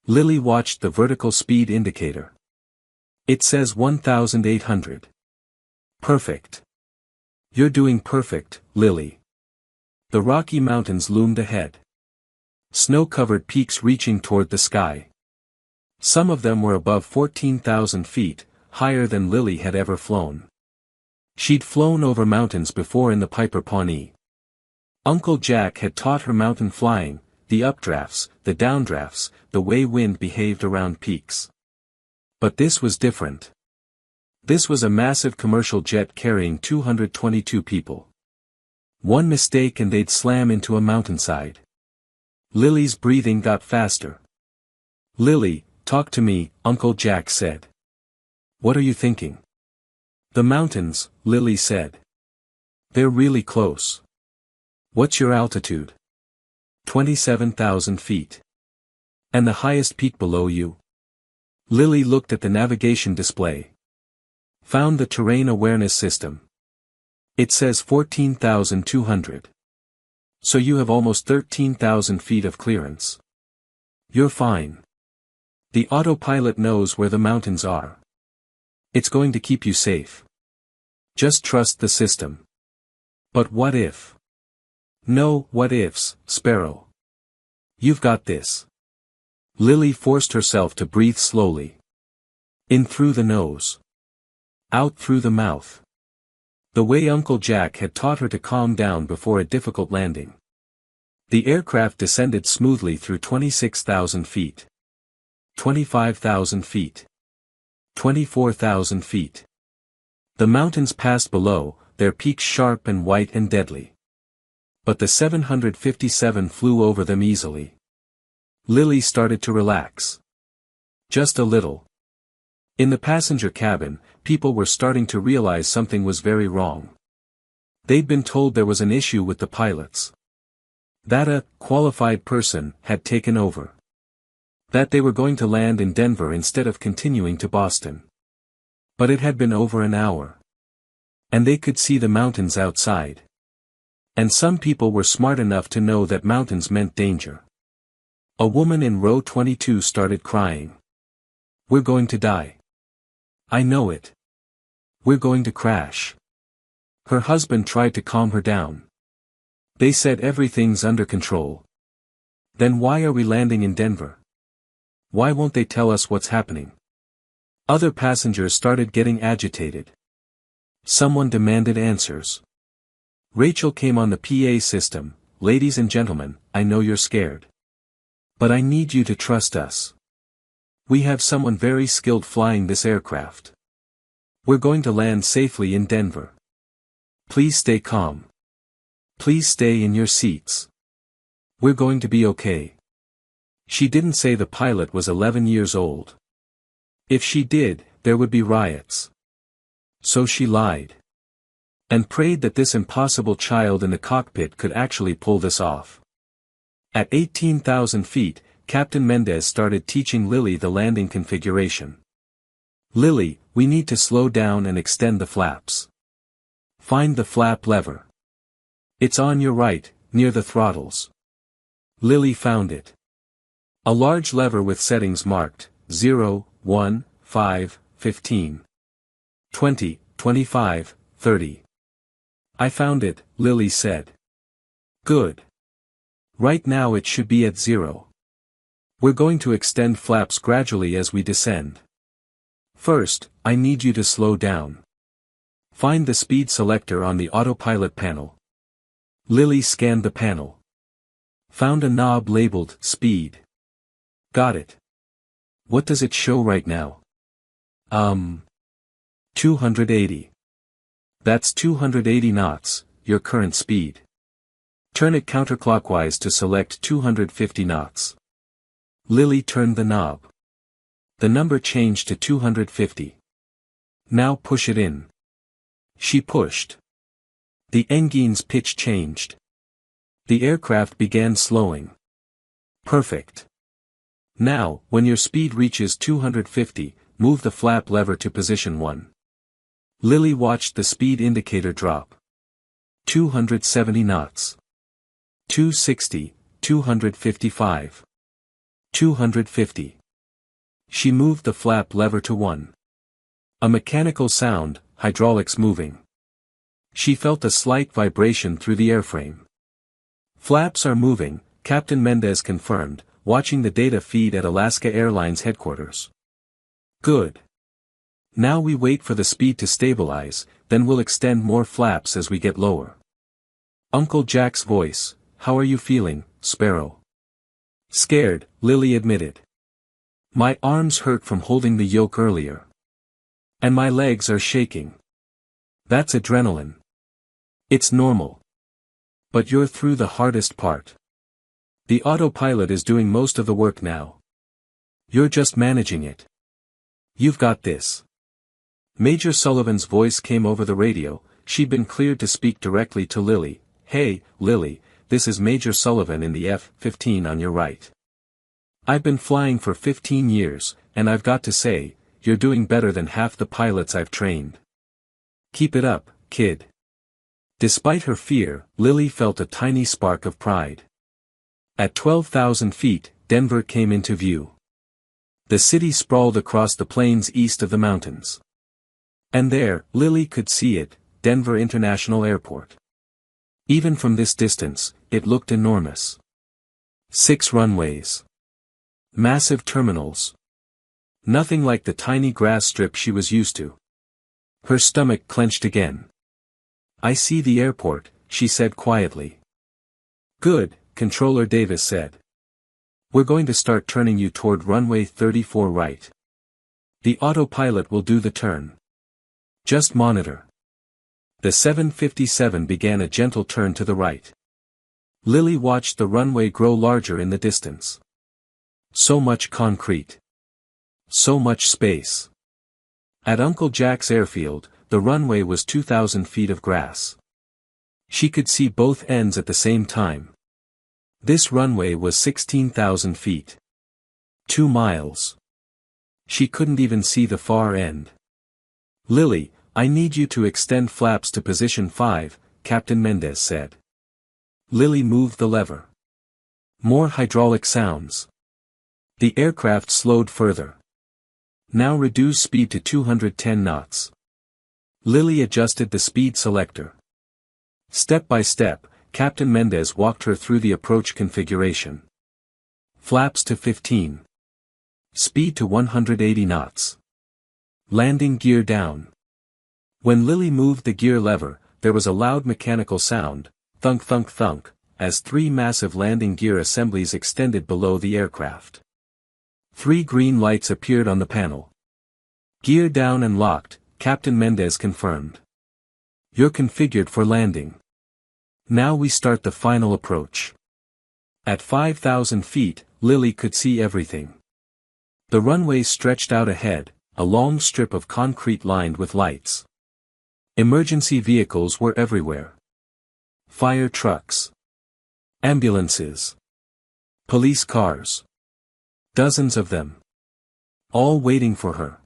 Lily watched the vertical speed indicator. It says 1,800. Perfect. You're doing perfect, Lily. The Rocky Mountains loomed ahead. Snow-covered peaks reaching toward the sky. Some of them were above 14,000 feet, higher than Lily had ever flown. She'd flown over mountains before in the Piper Pawnee. Uncle Jack had taught her mountain flying, the updrafts, the downdrafts, the way wind behaved around peaks. But this was different. This was a massive commercial jet carrying 222 people. One mistake and they'd slam into a mountainside. Lily's breathing got faster. Lily, talk to me, Uncle Jack said. What are you thinking? The mountains, Lily said. They're really close. What's your altitude? 27,000 feet. And the highest peak below you? Lily looked at the navigation display. Found the terrain awareness system. It says 14,200. So you have almost 13,000 feet of clearance. You're fine. The autopilot knows where the mountains are. It's going to keep you safe. Just trust the system. But what if? No what ifs, Sparrow. You've got this. Lily forced herself to breathe slowly. In through the nose. Out through the mouth. The way Uncle Jack had taught her to calm down before a difficult landing. The aircraft descended smoothly through 26,000 feet. 25,000 feet. 24,000 feet. The mountains passed below, their peaks sharp and white and deadly. But the 757 flew over them easily. Lily started to relax. Just a little. In the passenger cabin, people were starting to realize something was very wrong. They'd been told there was an issue with the pilots. That a qualified person had taken over. That they were going to land in Denver instead of continuing to Boston. But it had been over an hour. And they could see the mountains outside. And some people were smart enough to know that mountains meant danger. A woman in row 22 started crying. "We're going to die. I know it. We're going to crash." Her husband tried to calm her down. They said everything's under control. Then why are we landing in Denver? Why won't they tell us what's happening? Other passengers started getting agitated. Someone demanded answers. Rachel came on the PA system. "Ladies and gentlemen, I know you're scared. But I need you to trust us. We have someone very skilled flying this aircraft. We're going to land safely in Denver. Please stay calm. Please stay in your seats. We're going to be okay." She didn't say the pilot was 11 years old. If she did, there would be riots. So she lied. And prayed that this impossible child in the cockpit could actually pull this off. At 18,000 feet, Captain Mendez started teaching Lily the landing configuration. "Lily, we need to slow down and extend the flaps. Find the flap lever. It's on your right, near the throttles." Lily found it. A large lever with settings marked 0, 1, 5, 15, 20, 25, 30. "I found it," Lily said. "Good. Right now it should be at 0. We're going to extend flaps gradually as we descend. First, I need you to slow down. Find the speed selector on the autopilot panel." Lily scanned the panel. Found a knob labeled Speed. "Got it. What does it show right now?" 280. "That's 280 knots, your current speed. Turn it counterclockwise to select 250 knots. Lily turned the knob. The number changed to 250. "Now push it in." She pushed. The engine's pitch changed. The aircraft began slowing. Perfect. "Now, when your speed reaches 250, move the flap lever to position 1. Lily watched the speed indicator drop. 270 knots. 260, 255. 250. She moved the flap lever to 1. A mechanical sound, hydraulics moving. She felt a slight vibration through the airframe. "Flaps are moving," Captain Mendez confirmed, watching the data feed at Alaska Airlines headquarters. "Good. Now we wait for the speed to stabilize, then we'll extend more flaps as we get lower." Uncle Jack's voice, "How are you feeling, Sparrow?" "Scared," Lily admitted. "My arms hurt from holding the yoke earlier. And my legs are shaking. That's adrenaline. It's normal. But you're through the hardest part. The autopilot is doing most of the work now. You're just managing it. You've got this." Major Sullivan's voice came over the radio. She'd been cleared to speak directly to Lily. "Hey, Lily, this is Major Sullivan in the F-15 on your right. I've been flying for 15 years, and I've got to say, you're doing better than half the pilots I've trained. Keep it up, kid." Despite her fear, Lily felt a tiny spark of pride. At 12,000 feet, Denver came into view. The city sprawled across the plains east of the mountains. And there, Lily could see it, Denver International Airport. Even from this distance, it looked enormous. 6 runways. Massive terminals. Nothing like the tiny grass strip she was used to. Her stomach clenched again. "I see the airport," she said quietly. "Good," Controller Davis said. "We're going to start turning you toward runway 34 right. The autopilot will do the turn. Just monitor." The 757 began a gentle turn to the right. Lily watched the runway grow larger in the distance. So much concrete. So much space. At Uncle Jack's airfield, the runway was 2,000 feet of grass. She could see both ends at the same time. This runway was 16,000 feet. 2 miles. She couldn't even see the far end. "Lily, I need you to extend flaps to position 5, Captain Mendez said. Lily moved the lever. More hydraulic sounds. The aircraft slowed further. Now reduce speed to 210 knots. Lily adjusted the speed selector. Step by step, Captain Mendez walked her through the approach configuration. Flaps to 15. Speed to 180 knots. Landing gear down. When Lily moved the gear lever, there was a loud mechanical sound, thunk thunk thunk, as 3 massive landing gear assemblies extended below the aircraft. 3 green lights appeared on the panel. Gear down and locked, Captain Mendez confirmed. You're configured for landing. Now we start the final approach. At 5,000 feet, Lily could see everything. The runway stretched out ahead, a long strip of concrete lined with lights. Emergency vehicles were everywhere. Fire trucks. Ambulances. Police cars. Dozens of them. All waiting for her.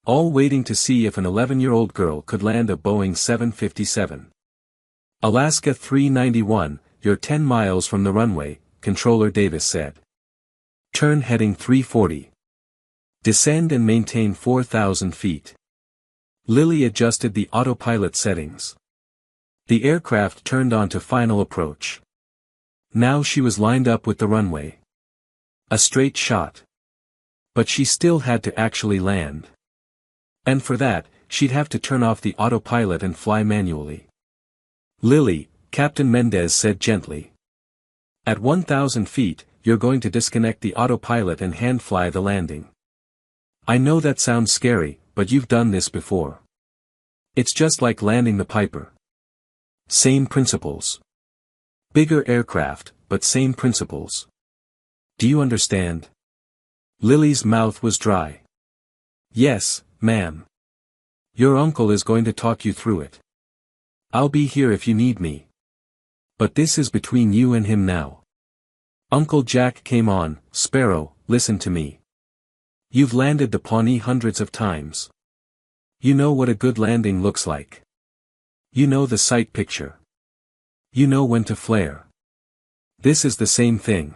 All waiting to see if an 11-year-old girl could land a Boeing 757. Alaska 391, you're 10 miles from the runway, Controller Davis said. Turn heading 340. Descend and maintain 4,000 feet. Lily adjusted the autopilot settings. The aircraft turned on to final approach. Now she was lined up with the runway. A straight shot. But she still had to actually land. And for that, she'd have to turn off the autopilot and fly manually. Lily, Captain Mendez said gently. At 1,000 feet, you're going to disconnect the autopilot and hand fly the landing. I know that sounds scary, but you've done this before. It's just like landing the Piper. Same principles. Bigger aircraft, but same principles. Do you understand? Lily's mouth was dry. Yes, ma'am. Your uncle is going to talk you through it. I'll be here if you need me. But this is between you and him now. Uncle Jack came on, Sparrow, listen to me. You've landed the Pawnee hundreds of times. You know what a good landing looks like. You know the sight picture. You know when to flare. This is the same thing.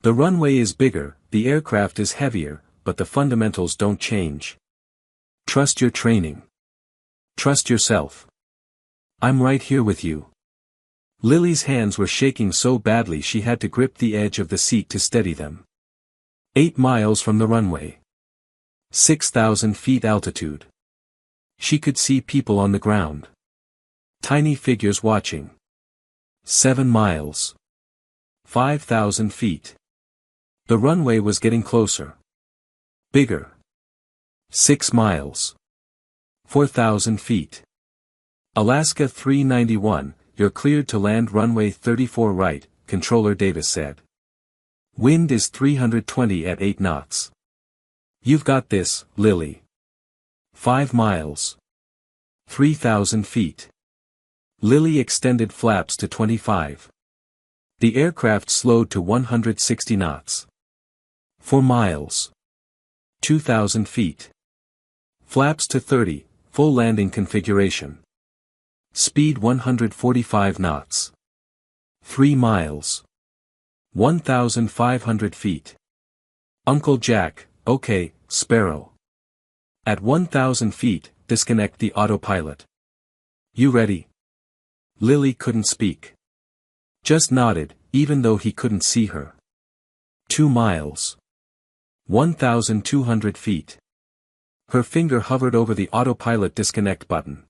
The runway is bigger, the aircraft is heavier, but the fundamentals don't change. Trust your training. Trust yourself. I'm right here with you. Lily's hands were shaking so badly she had to grip the edge of the seat to steady them. 8 miles from the runway. 6,000 feet altitude. She could see people on the ground. Tiny figures watching. 7 miles. 5,000 feet. The runway was getting closer. Bigger. 6 miles. 4,000 feet. Alaska 391, you're cleared to land runway 34 right, Controller Davis said. Wind is 320 at 8 knots. You've got this, Lily. 5 miles. 3,000 feet. Lily extended flaps to 25. The aircraft slowed to 160 knots. 4 miles. 2,000 feet. Flaps to 30, full landing configuration. Speed 145 knots. 3 miles. 1,500 feet. Uncle Jack, okay, Sparrow. At 1,000 feet, disconnect the autopilot. You ready? Lily couldn't speak. Just nodded, even though he couldn't see her. 2 miles. 1,200 feet. Her finger hovered over the autopilot disconnect button.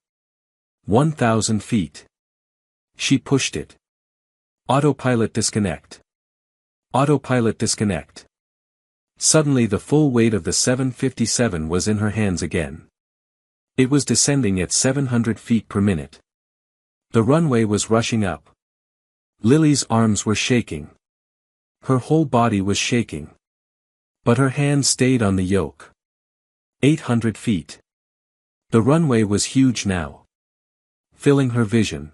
1,000 feet. She pushed it. Autopilot disconnect. Autopilot disconnect. Suddenly the full weight of the 757 was in her hands again. It was descending at 700 feet per minute. The runway was rushing up. Lily's arms were shaking. Her whole body was shaking. But her hands stayed on the yoke. 800 feet. The runway was huge now, filling her vision.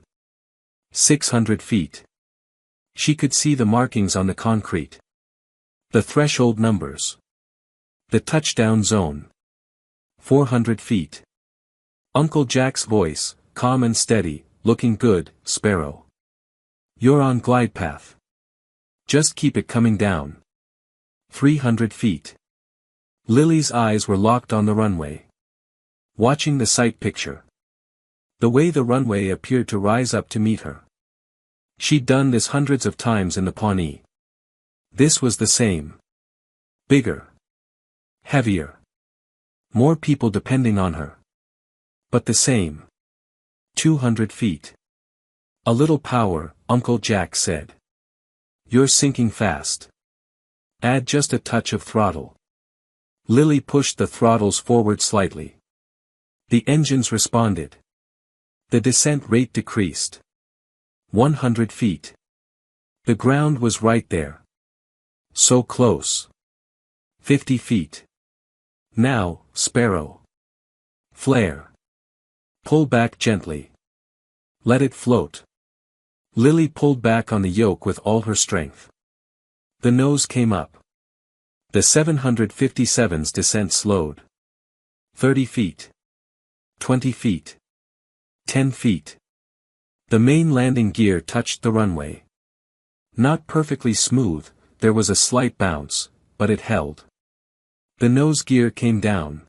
600 feet. She could see the markings on the concrete. The threshold numbers. The touchdown zone. 400 feet. Uncle Jack's voice, calm and steady, looking good, Sparrow. You're on glide path. Just keep it coming down. 300 feet. Lily's eyes were locked on the runway, watching the sight picture. The way the runway appeared to rise up to meet her. She'd done this hundreds of times in the Pawnee. This was the same. Bigger. Heavier. More people depending on her. But the same. 200 feet. A little power, Uncle Jack said. You're sinking fast. Add just a touch of throttle. Lily pushed the throttles forward slightly. The engines responded. The descent rate decreased. 100 feet. The ground was right there. So close. 50 feet. Now, Sparrow. Flare. Pull back gently. Let it float. Lily pulled back on the yoke with all her strength. The nose came up. The 757's descent slowed. 30 feet. 20 feet. 10 feet. The main landing gear touched the runway. Not perfectly smooth, there was a slight bounce, but it held. The nose gear came down.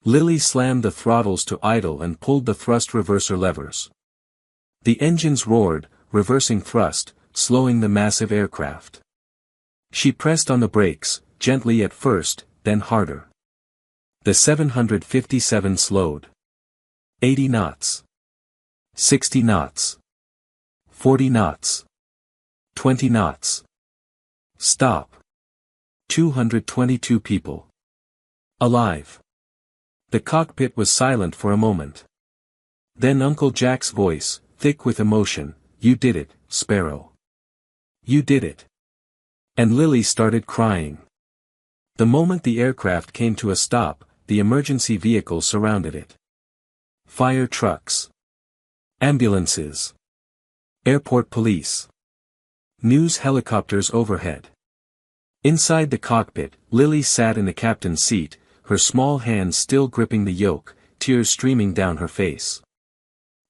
Lily slammed the throttles to idle and pulled the thrust reverser levers. The engines roared, reversing thrust, slowing the massive aircraft. She pressed on the brakes, gently at first, then harder. The 757 slowed. 80 knots. 60 knots. 40 knots. 20 knots. Stop. 222 people. Alive. The cockpit was silent for a moment. Then Uncle Jack's voice, thick with emotion, "You did it, Sparrow. You did it." And Lily started crying. The moment the aircraft came to a stop, the emergency vehicles surrounded it. Fire trucks. Ambulances. Airport police. News helicopters overhead. Inside the cockpit, Lily sat in the captain's seat, her small hands still gripping the yoke, tears streaming down her face.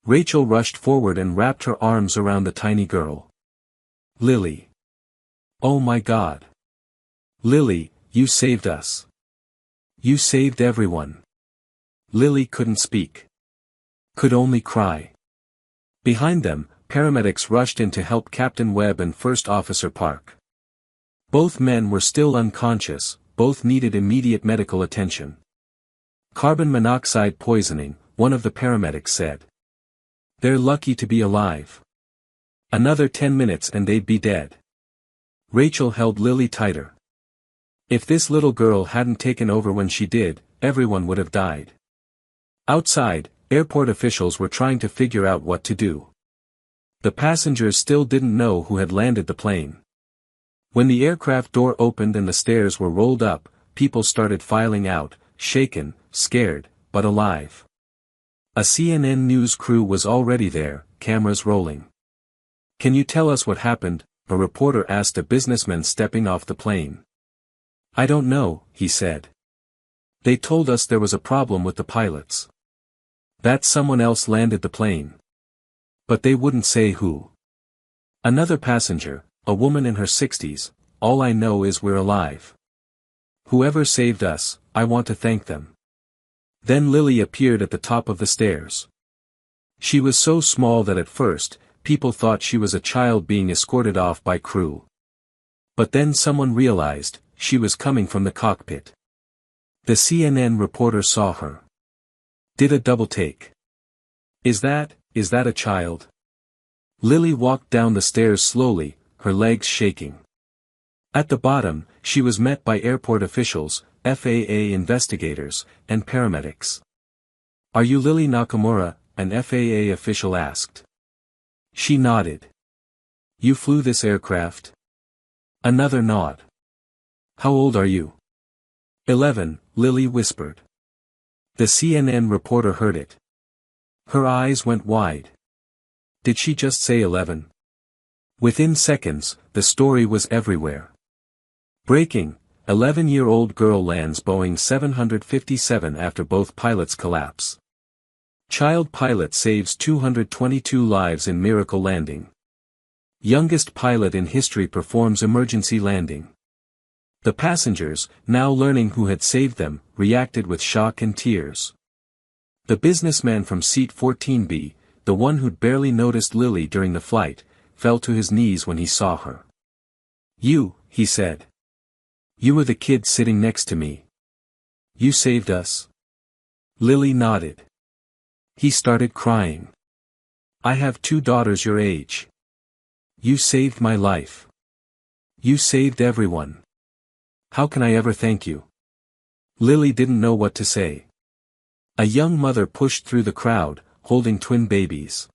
Rachel rushed forward and wrapped her arms around the tiny girl. Lily. Oh my God. Lily, you saved us. You saved everyone. Lily couldn't speak. Could only cry. Behind them, paramedics rushed in to help Captain Webb and First Officer Park. Both men were still unconscious, both needed immediate medical attention. Carbon monoxide poisoning, one of the paramedics said. They're lucky to be alive. Another 10 minutes and they'd be dead. Rachel held Lily tighter. If this little girl hadn't taken over when she did, everyone would have died. Outside, airport officials were trying to figure out what to do. The passengers still didn't know who had landed the plane. When the aircraft door opened and the stairs were rolled up, people started filing out, shaken, scared, but alive. A CNN news crew was already there, cameras rolling. Can you tell us what happened? A reporter asked a businessman stepping off the plane. I don't know, he said. They told us there was a problem with the pilots. That someone else landed the plane. But they wouldn't say who. Another passenger, a woman in her 60s, all I know is we're alive. Whoever saved us, I want to thank them. Then Lily appeared at the top of the stairs. She was so small that at first, people thought she was a child being escorted off by crew. But then someone realized, she was coming from the cockpit. The CNN reporter saw her. Did a double take. Is that a child? Lily walked down the stairs slowly, her legs shaking. At the bottom, she was met by airport officials, FAA investigators, and paramedics. Are you Lily Nakamura? An FAA official asked. She nodded. You flew this aircraft? Another nod. How old are you? 11, Lily whispered. The CNN reporter heard it. Her eyes went wide. Did she just say 11? Within seconds, the story was everywhere. Breaking, 11-year-old girl lands Boeing 757 after both pilots collapse. Child pilot saves 222 lives in miracle landing. Youngest pilot in history performs emergency landing. The passengers, now learning who had saved them, reacted with shock and tears. The businessman from seat 14B, the one who'd barely noticed Lily during the flight, fell to his knees when he saw her. You, he said. You were the kid sitting next to me. You saved us. Lily nodded. He started crying. I have 2 daughters your age. You saved my life. You saved everyone. How can I ever thank you? Lily didn't know what to say. A young mother pushed through the crowd, holding twin babies.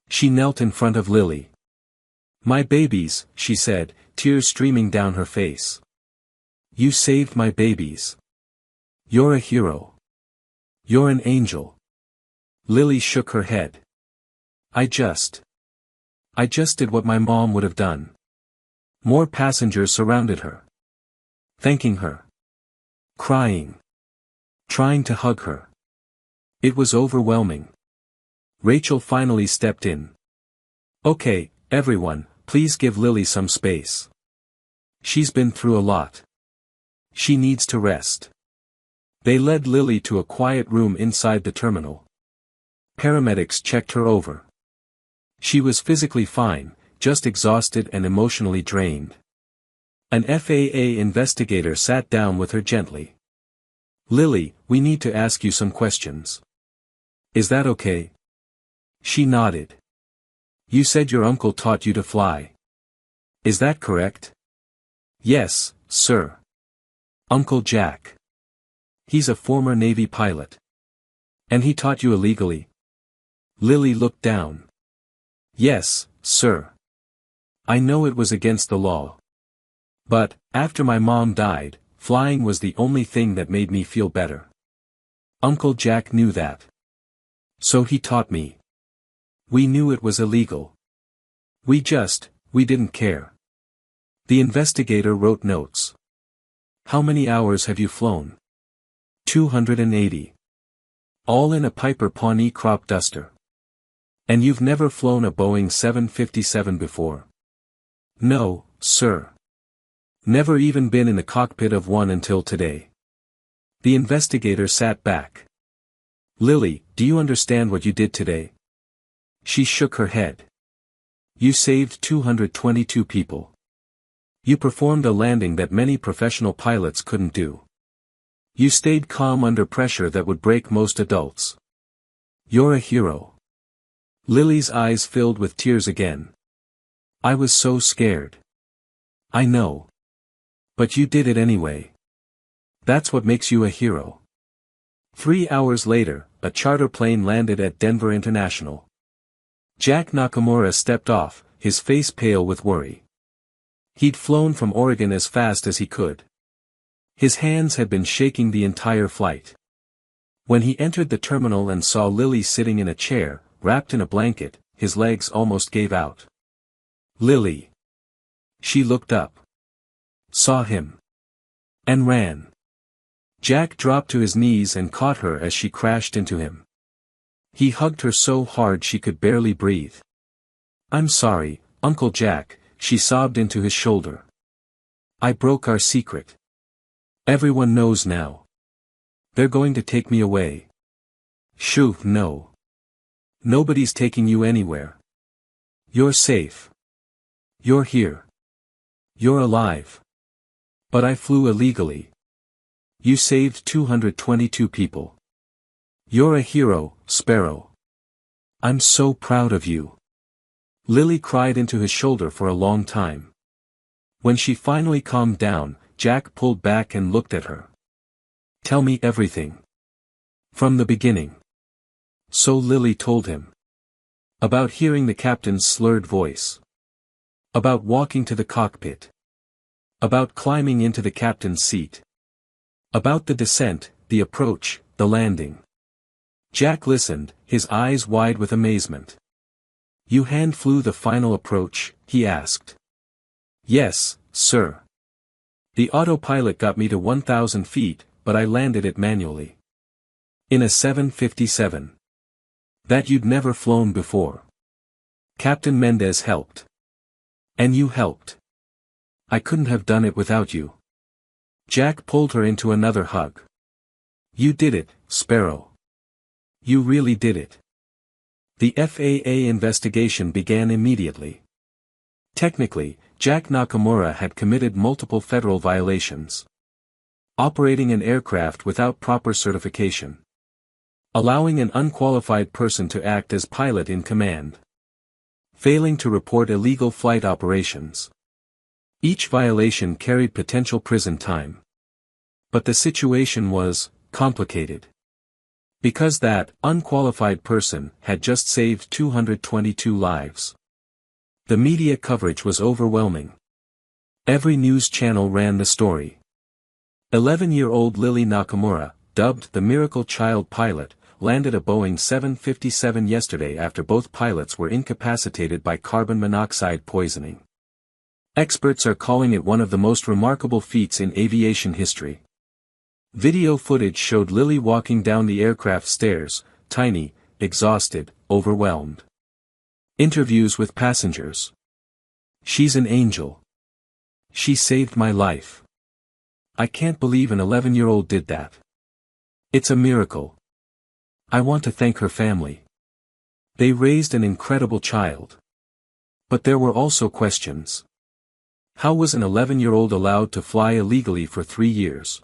She knelt in front of Lily. My babies, she said, tears streaming down her face. You saved my babies. You're a hero. You're an angel. Lily shook her head. I just did what my mom would have done. More passengers surrounded her. Thanking her. Crying. Trying to hug her. It was overwhelming. Rachel finally stepped in. Okay, everyone, please give Lily some space. She's been through a lot. She needs to rest. They led Lily to a quiet room inside the terminal. Paramedics checked her over. She was physically fine, just exhausted and emotionally drained. An FAA investigator sat down with her gently. Lily, we need to ask you some questions. Is that okay? She nodded. You said your uncle taught you to fly. Is that correct? Yes, sir. Uncle Jack. He's a former Navy pilot. And he taught you illegally? Lily looked down. Yes, sir. I know it was against the law. But, after my mom died, flying was the only thing that made me feel better. Uncle Jack knew that. So he taught me. We knew it was illegal. We didn't care. The investigator wrote notes. How many hours have you flown? 280. All in a Piper Pawnee crop duster. And you've never flown a Boeing 757 before? No, sir. Never even been in the cockpit of one until today. The investigator sat back. Lily, do you understand what you did today? She shook her head. You saved 222 people. You performed a landing that many professional pilots couldn't do. You stayed calm under pressure that would break most adults. You're a hero. Lily's eyes filled with tears again. I was so scared. I know. But you did it anyway. That's what makes you a hero. 3 hours later, a charter plane landed at Denver International. Jack Nakamura stepped off, his face pale with worry. He'd flown from Oregon as fast as he could. His hands had been shaking the entire flight. When he entered the terminal and saw Lily sitting in a chair, wrapped in a blanket, his legs almost gave out. Lily. She looked up. Saw him. And ran. Jack dropped to his knees and caught her as she crashed into him. He hugged her so hard she could barely breathe. I'm sorry, Uncle Jack, she sobbed into his shoulder. I broke our secret. Everyone knows now. They're going to take me away. Shoo, no. Nobody's taking you anywhere. You're safe. You're here. You're alive. But I flew illegally. You saved 222 people. You're a hero, Sparrow. I'm so proud of you. Lily cried into his shoulder for a long time. When she finally calmed down, Jack pulled back and looked at her. Tell me everything. From the beginning. So Lily told him. About hearing the captain's slurred voice. About walking to the cockpit. About climbing into the captain's seat. About the descent, the approach, the landing. Jack listened, his eyes wide with amazement. "You hand flew the final approach?" he asked. "Yes, sir. The autopilot got me to 1,000 feet, but I landed it manually. In a 757. That you'd never flown before. Captain Mendez helped. And you helped. I couldn't have done it without you." Jack pulled her into another hug. "You did it, Sparrow. You really did it." The FAA investigation began immediately. Technically, Jack Nakamura had committed multiple federal violations. Operating an aircraft without proper certification. Allowing an unqualified person to act as pilot in command. Failing to report illegal flight operations. Each violation carried potential prison time. But the situation was complicated. Because that unqualified person had just saved 222 lives. The media coverage was overwhelming. Every news channel ran the story. 11-year-old Lily Nakamura, dubbed the Miracle Child pilot, landed a Boeing 757 yesterday after both pilots were incapacitated by carbon monoxide poisoning. Experts are calling it one of the most remarkable feats in aviation history. Video footage showed Lily walking down the aircraft stairs, tiny, exhausted, overwhelmed. Interviews with passengers. "She's an angel. She saved my life. I can't believe an 11-year-old did that. It's a miracle. I want to thank her family. They raised an incredible child." But there were also questions. How was an 11-year-old allowed to fly illegally for 3 years?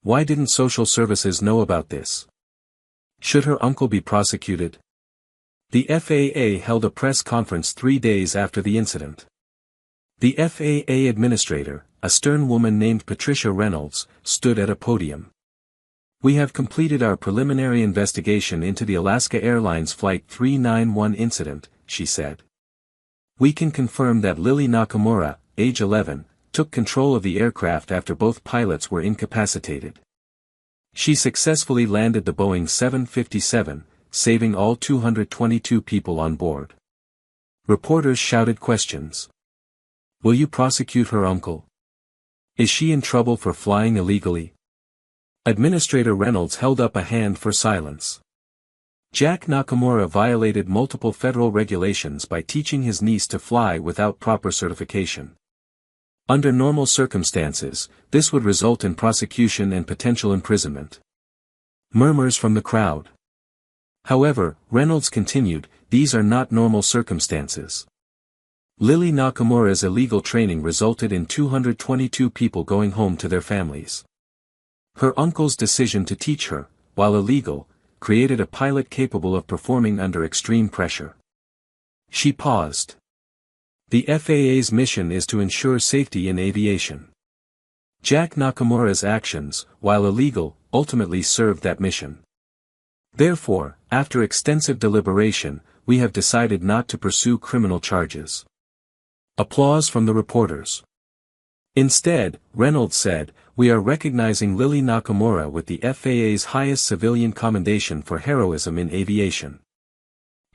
Why didn't social services know about this? Should her uncle be prosecuted? The FAA held a press conference 3 days after the incident. The FAA administrator, a stern woman named Patricia Reynolds, stood at a podium. "We have completed our preliminary investigation into the Alaska Airlines Flight 391 incident," she said. "We can confirm that Lily Nakamura, age 11, took control of the aircraft after both pilots were incapacitated. She successfully landed the Boeing 757, saving all 222 people on board." Reporters shouted questions. Will you prosecute her uncle? Is she in trouble for flying illegally? Administrator Reynolds held up a hand for silence. Jack Nakamura violated multiple federal regulations by teaching his niece to fly without proper certification. Under normal circumstances, this would result in prosecution and potential imprisonment. Murmurs from the crowd. However, Reynolds continued, these are not normal circumstances. Lily Nakamura's illegal training resulted in 222 people going home to their families. Her uncle's decision to teach her, while illegal, created a pilot capable of performing under extreme pressure. She paused. The FAA's mission is to ensure safety in aviation. Jack Nakamura's actions, while illegal, ultimately served that mission. Therefore, after extensive deliberation, we have decided not to pursue criminal charges. Applause from the reporters. Instead, Reynolds said, we are recognizing Lily Nakamura with the FAA's highest civilian commendation for heroism in aviation.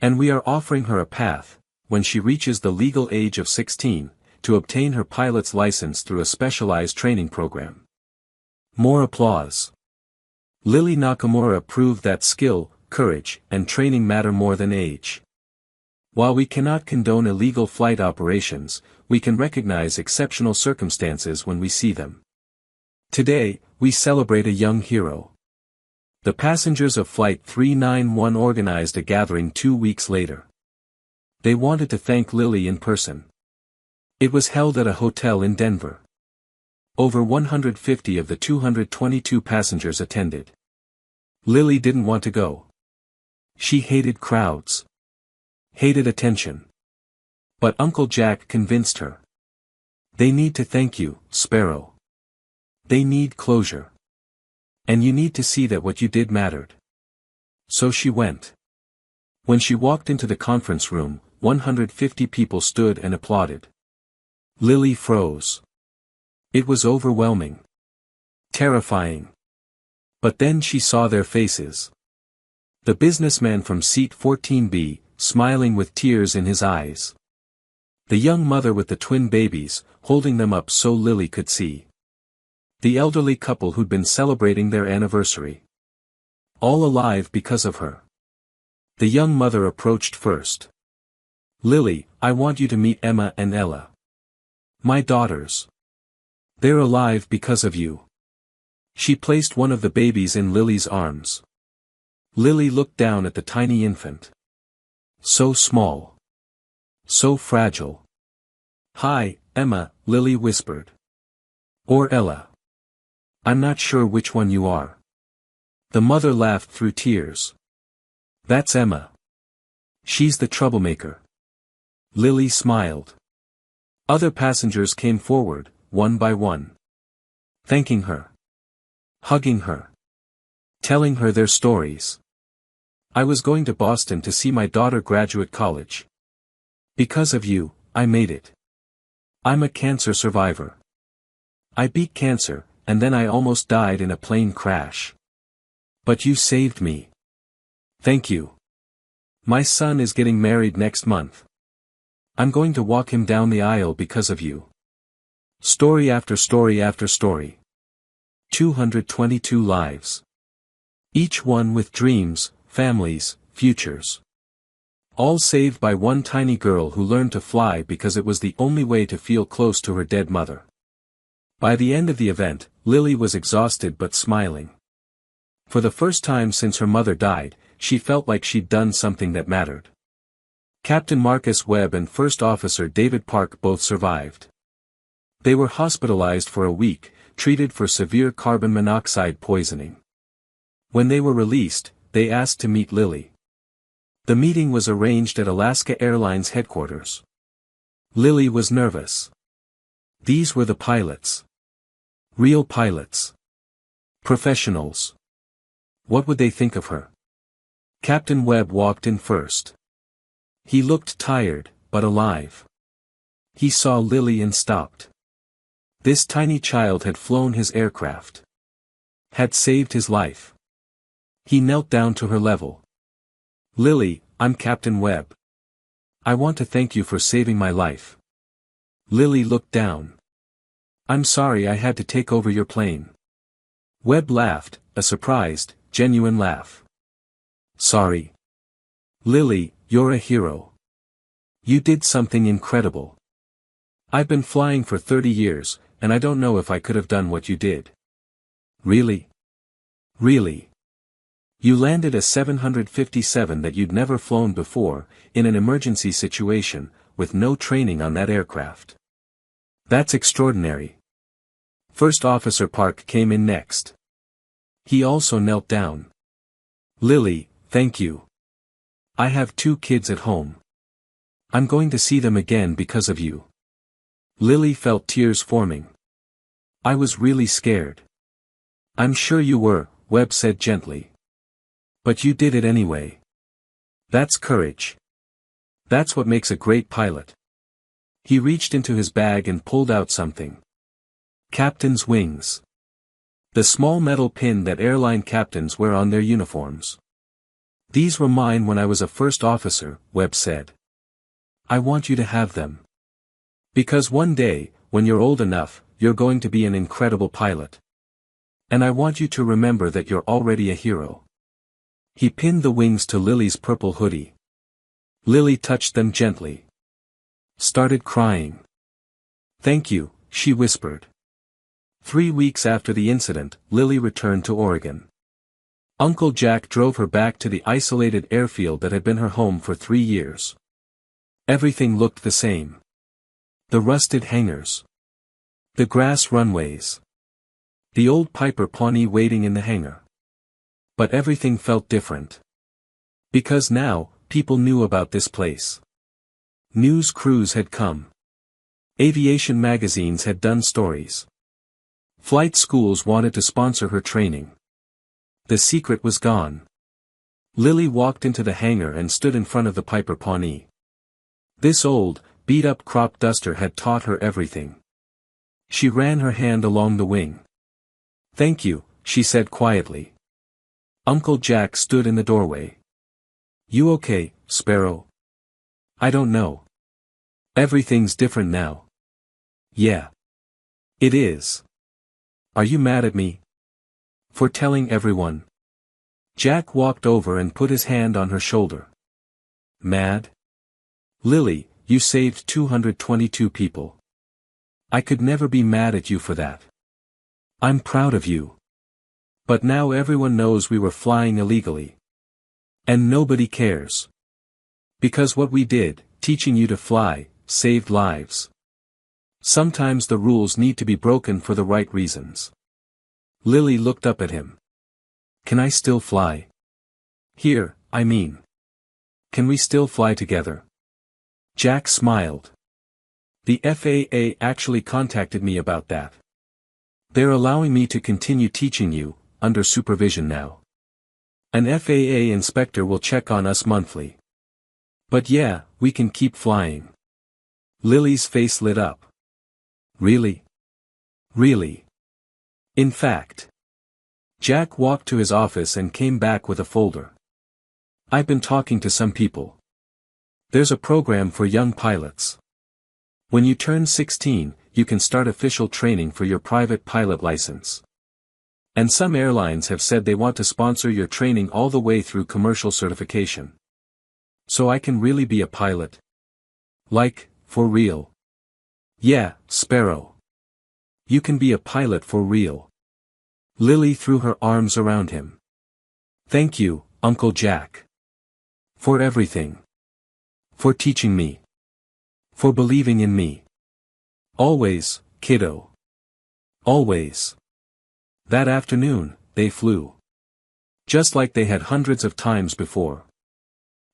And we are offering her a path, when she reaches the legal age of 16, to obtain her pilot's license through a specialized training program. More applause. Lily Nakamura proved that skill, courage, and training matter more than age. While we cannot condone illegal flight operations, we can recognize exceptional circumstances when we see them. Today, we celebrate a young hero. The passengers of Flight 391 organized a gathering 2 weeks later. They wanted to thank Lily in person. It was held at a hotel in Denver. Over 150 of the 222 passengers attended. Lily didn't want to go. She hated crowds. Hated attention. But Uncle Jack convinced her. They need to thank you, Sparrow. They need closure. And you need to see that what you did mattered. So she went. When she walked into the conference room, 150 people stood and applauded. Lily froze. It was overwhelming. Terrifying. But then she saw their faces. The businessman from seat 14B, smiling with tears in his eyes. The young mother with the twin babies, holding them up so Lily could see. The elderly couple who'd been celebrating their anniversary. All alive because of her. The young mother approached first. Lily, I want you to meet Emma and Ella. My daughters. They're alive because of you. She placed one of the babies in Lily's arms. Lily looked down at the tiny infant. So small. So fragile. Hi, Emma, Lily whispered. Or Ella. I'm not sure which one you are. The mother laughed through tears. That's Emma. She's the troublemaker. Lily smiled. Other passengers came forward, one by one. Thanking her. Hugging her. Telling her their stories. I was going to Boston to see my daughter graduate college. Because of you, I made it. I'm a cancer survivor. I beat cancer, and then I almost died in a plane crash. But you saved me. Thank you. My son is getting married next month. I'm going to walk him down the aisle because of you. Story after story after story. 222 lives. Each one with dreams, families, futures. All saved by one tiny girl who learned to fly because it was the only way to feel close to her dead mother. By the end of the event, Lily was exhausted but smiling. For the first time since her mother died, she felt like she'd done something that mattered. Captain Marcus Webb and First Officer David Park both survived. They were hospitalized for a week, treated for severe carbon monoxide poisoning. When they were released, they asked to meet Lily. The meeting was arranged at Alaska Airlines headquarters. Lily was nervous. These were the pilots. Real pilots. Professionals. What would they think of her? Captain Webb walked in first. He looked tired, but alive. He saw Lily and stopped. This tiny child had flown his aircraft. Had saved his life. He knelt down to her level. Lily, I'm Captain Webb. I want to thank you for saving my life. Lily looked down. I'm sorry I had to take over your plane. Webb laughed, a surprised, genuine laugh. Sorry. Lily, you're a hero. You did something incredible. I've been flying for 30 years, and I don't know if I could have done what you did. Really? Really? You landed a 757 that you'd never flown before, in an emergency situation, with no training on that aircraft. That's extraordinary. First Officer Park came in next. He also knelt down. Lily, thank you. I have 2 kids at home. I'm going to see them again because of you. Lily felt tears forming. I was really scared. I'm sure you were, Webb said gently. But you did it anyway. That's courage. That's what makes a great pilot. He reached into his bag and pulled out something. Captain's wings. The small metal pin that airline captains wear on their uniforms. These were mine when I was a first officer, Webb said. I want you to have them. Because one day, when you're old enough, you're going to be an incredible pilot. And I want you to remember that you're already a hero. He pinned the wings to Lily's purple hoodie. Lily touched them gently. Started crying. Thank you, she whispered. 3 weeks after the incident, Lily returned to Oregon. Uncle Jack drove her back to the isolated airfield that had been her home for 3 years. Everything looked the same. The rusted hangars. The grass runways. The old Piper Pawnee waiting in the hangar. But everything felt different. Because now, people knew about this place. News crews had come. Aviation magazines had done stories. Flight schools wanted to sponsor her training. The secret was gone. Lily walked into the hangar and stood in front of the Piper Pawnee. This old, beat-up crop duster had taught her everything. She ran her hand along the wing. "Thank you," she said quietly. Uncle Jack stood in the doorway. "You okay, Sparrow?" "I don't know. Everything's different now." "Yeah. It is. Are you mad at me? For telling everyone?" Jack walked over and put his hand on her shoulder. "Mad? Lily, you saved 222 people. I could never be mad at you for that. I'm proud of you. But now everyone knows we were flying illegally. And nobody cares. Because what we did, teaching you to fly, saved lives. Sometimes the rules need to be broken for the right reasons." Lily looked up at him. "Can I still fly? Here, I mean. Can we still fly together?" Jack smiled. "The FAA actually contacted me about that. They're allowing me to continue teaching you, under supervision now. An FAA inspector will check on us monthly. But yeah, we can keep flying." Lily's face lit up. "Really? Really? In fact." Jack walked to his office and came back with a folder. "I've been talking to some people. There's a program for young pilots. When you turn 16, you can start official training for your private pilot license. And some airlines have said they want to sponsor your training all the way through commercial certification. So I can really be a pilot? Like, for real?" "Yeah, Sparrow. You can be a pilot for real." Lily threw her arms around him. "Thank you, Uncle Jack. For everything. For teaching me. For believing in me. Always, kiddo. Always." That afternoon, they flew. Just like they had hundreds of times before.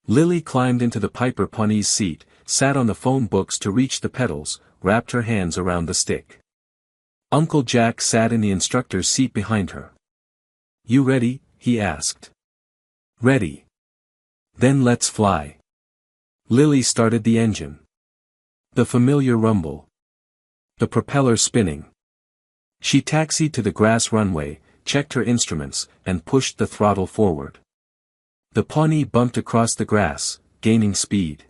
Lily climbed into the Piper Pawnee's seat, sat on the phone books to reach the pedals, wrapped her hands around the stick. Uncle Jack sat in the instructor's seat behind her. "You ready?" he asked. "Ready. Then let's fly." Lily started the engine. The familiar rumble. The propeller spinning. She taxied to the grass runway, checked her instruments, and pushed the throttle forward. The Pawnee bumped across the grass, gaining speed.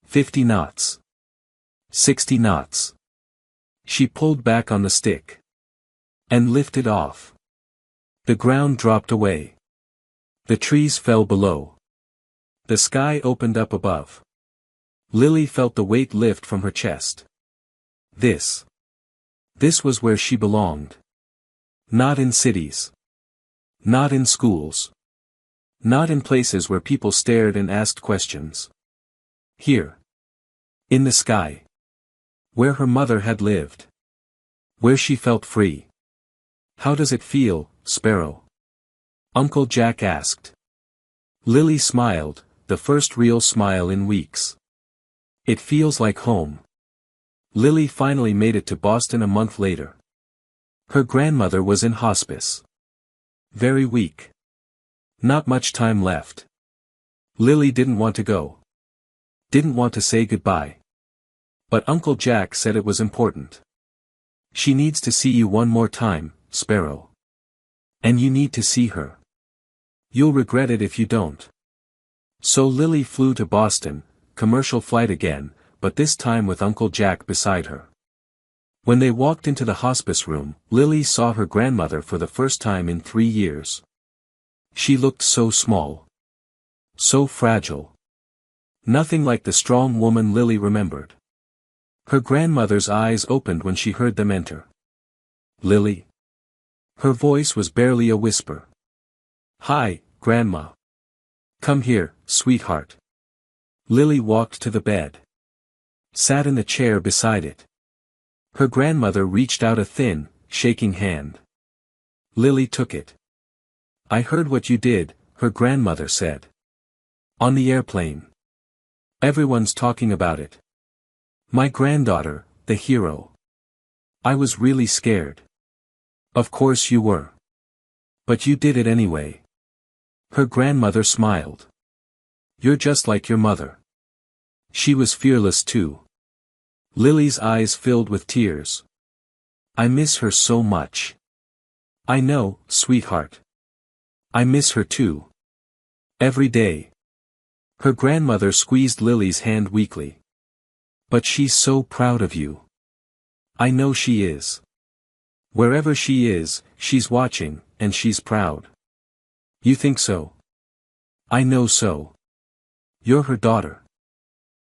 50 knots. 60 knots. She pulled back on the stick. And lifted off. The ground dropped away. The trees fell below. The sky opened up above. Lily felt the weight lift from her chest. This was where she belonged. Not in cities. Not in schools. Not in places where people stared and asked questions. Here. In the sky. Where her mother had lived. Where she felt free. "How does it feel, Sparrow?" Uncle Jack asked. Lily smiled, the first real smile in weeks. "It feels like home." Lily finally made it to Boston a month later. Her grandmother was in hospice. Very weak. Not much time left. Lily didn't want to go. Didn't want to say goodbye. But Uncle Jack said it was important. "She needs to see you one more time, Sparrow. And you need to see her. You'll regret it if you don't." So Lily flew to Boston, commercial flight again, but this time with Uncle Jack beside her. When they walked into the hospice room, Lily saw her grandmother for the first time in 3 years. She looked so small. So fragile. Nothing like the strong woman Lily remembered. Her grandmother's eyes opened when she heard them enter. "Lily?" Her voice was barely a whisper. "Hi, Grandma. Come here, sweetheart." Lily walked to the bed. Sat in the chair beside it. Her grandmother reached out a thin, shaking hand. Lily took it. "I heard what you did," her grandmother said. "On the airplane. Everyone's talking about it. My granddaughter, the hero. I was really scared." "Of course you were. But you did it anyway." Her grandmother smiled. "You're just like your mother. She was fearless too." Lily's eyes filled with tears. I miss her so much. I know, sweetheart. I miss her too. Every day. Her grandmother squeezed Lily's hand weakly. But she's so proud of you. I know she is. Wherever she is, she's watching, and she's proud. You think so? I know so. You're her daughter.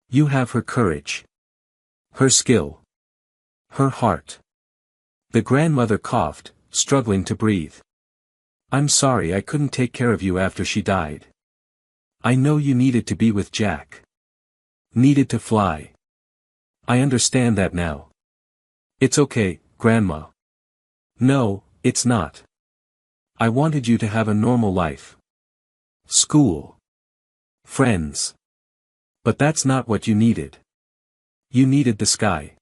You have her courage. Her skill. Her heart. The grandmother coughed, struggling to breathe. I'm sorry I couldn't take care of you after she died. I know you needed to be with Jack. Needed to fly. I understand that now. It's okay, Grandma. No, it's not. I wanted you to have a normal life. School. Friends. But that's not what you needed. You needed the sky.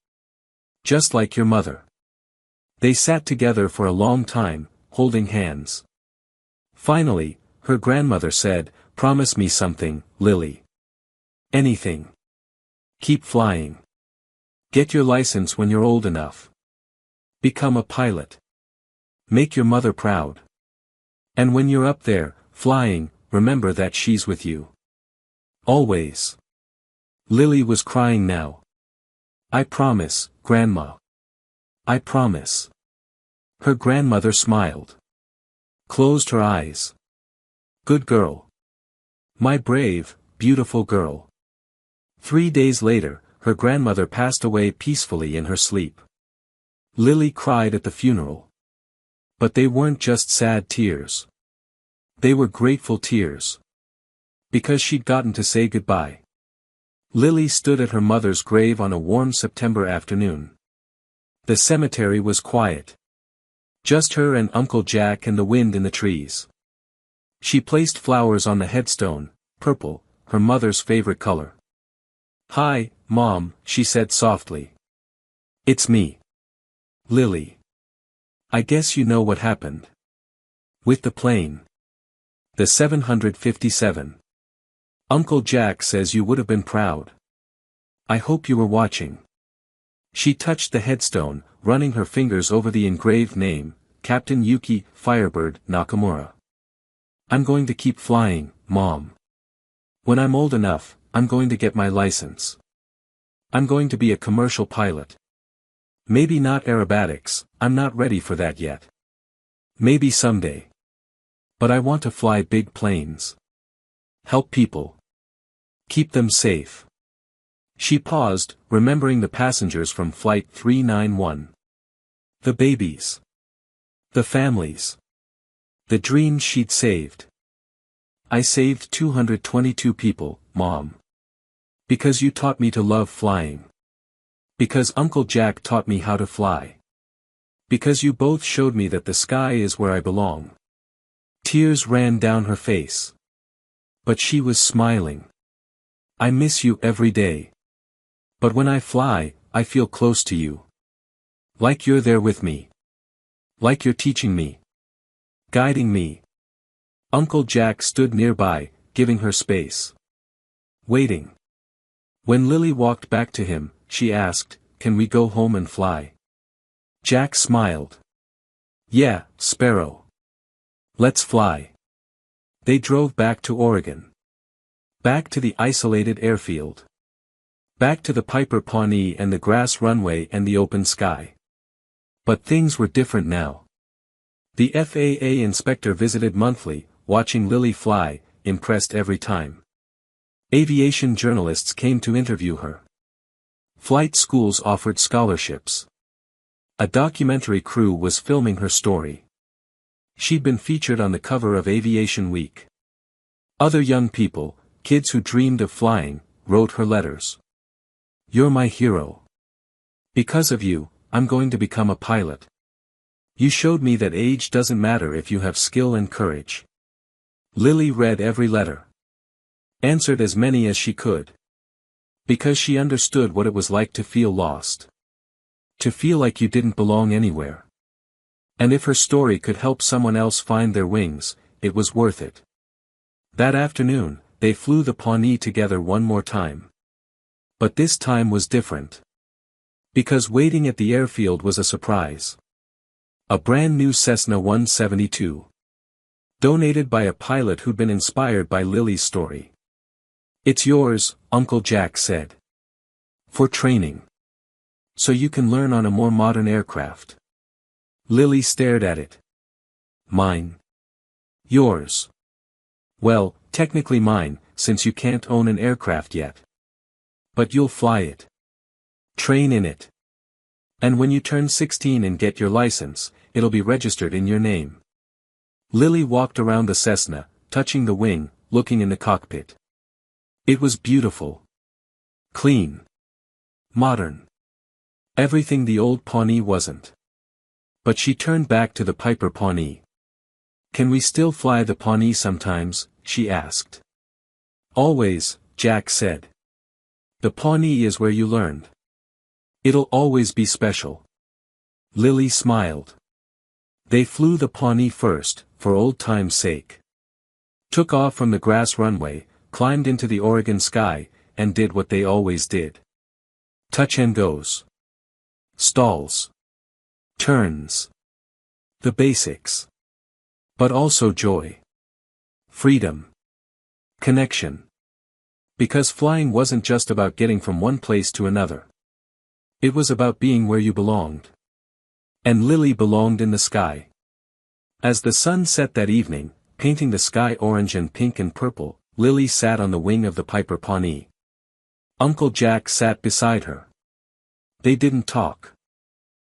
Just like your mother. They sat together for a long time, holding hands. Finally, her grandmother said, "Promise me something, Lily. Anything. Keep flying. Get your license when you're old enough. Become a pilot. Make your mother proud. And when you're up there, flying, remember that she's with you. Always." Lily was crying now. I promise, Grandma. I promise. Her grandmother smiled. Closed her eyes. Good girl. My brave, beautiful girl. 3 days later, her grandmother passed away peacefully in her sleep. Lily cried at the funeral. But they weren't just sad tears. They were grateful tears. Because she'd gotten to say goodbye. Lily stood at her mother's grave on a warm September afternoon. The cemetery was quiet. Just her and Uncle Jack and the wind in the trees. She placed flowers on the headstone, purple, her mother's favorite color. "Hi, Mom," she said softly. "It's me. Lily. I guess you know what happened. With the plane. The 757. Uncle Jack says you would have been proud. I hope you were watching." She touched the headstone, running her fingers over the engraved name, Captain Yuki Firebird Nakamura. "I'm going to keep flying, Mom. When I'm old enough, I'm going to get my license. I'm going to be a commercial pilot. Maybe not aerobatics, I'm not ready for that yet. Maybe someday. But I want to fly big planes. Help people. Keep them safe." She paused, remembering the passengers from Flight 391. The babies. The families. The dreams she'd saved. "I saved 222 people, Mom. Because you taught me to love flying. Because Uncle Jack taught me how to fly. Because you both showed me that the sky is where I belong." Tears ran down her face. But she was smiling. "I miss you every day. But when I fly, I feel close to you. Like you're there with me. Like you're teaching me. Guiding me." Uncle Jack stood nearby, giving her space. Waiting. When Lily walked back to him, she asked, "Can we go home and fly?" Jack smiled. "Yeah, Sparrow. Let's fly." They drove back to Oregon. Back to the isolated airfield. Back to the Piper Pawnee and the grass runway and the open sky. But things were different now. The FAA inspector visited monthly, watching Lily fly, impressed every time. Aviation journalists came to interview her. Flight schools offered scholarships. A documentary crew was filming her story. She'd been featured on the cover of Aviation Week. Other young people, kids who dreamed of flying, wrote her letters. "You're my hero. Because of you, I'm going to become a pilot. You showed me that age doesn't matter if you have skill and courage." Lily read every letter. Answered as many as she could. Because she understood what it was like to feel lost. To feel like you didn't belong anywhere. And if her story could help someone else find their wings, it was worth it. That afternoon, they flew the Pawnee together one more time. But this time was different. Because waiting at the airfield was a surprise. A brand new Cessna 172. Donated by a pilot who'd been inspired by Lily's story. "It's yours," Uncle Jack said. "For training. So you can learn on a more modern aircraft." Lily stared at it. "Mine?" "Yours." "Well, technically mine, since you can't own an aircraft yet. But you'll fly it. Train in it. And when you turn 16 and get your license, it'll be registered in your name." Lily walked around the Cessna, touching the wing, looking in the cockpit. It was beautiful. Clean. Modern. Everything the old Pawnee wasn't. But she turned back to the Piper Pawnee. "Can we still fly the Pawnee sometimes?" she asked. "Always," Jack said. "The Pawnee is where you learned. It'll always be special." Lily smiled. They flew the Pawnee first, for old time's sake. Took off from the grass runway, climbed into the Oregon sky, and did what they always did. Touch and goes. Stalls. Turns. The basics. But also joy. Freedom. Connection. Because flying wasn't just about getting from one place to another. It was about being where you belonged. And Lily belonged in the sky. As the sun set that evening, painting the sky orange and pink and purple, Lily sat on the wing of the Piper Pawnee. Uncle Jack sat beside her. They didn't talk.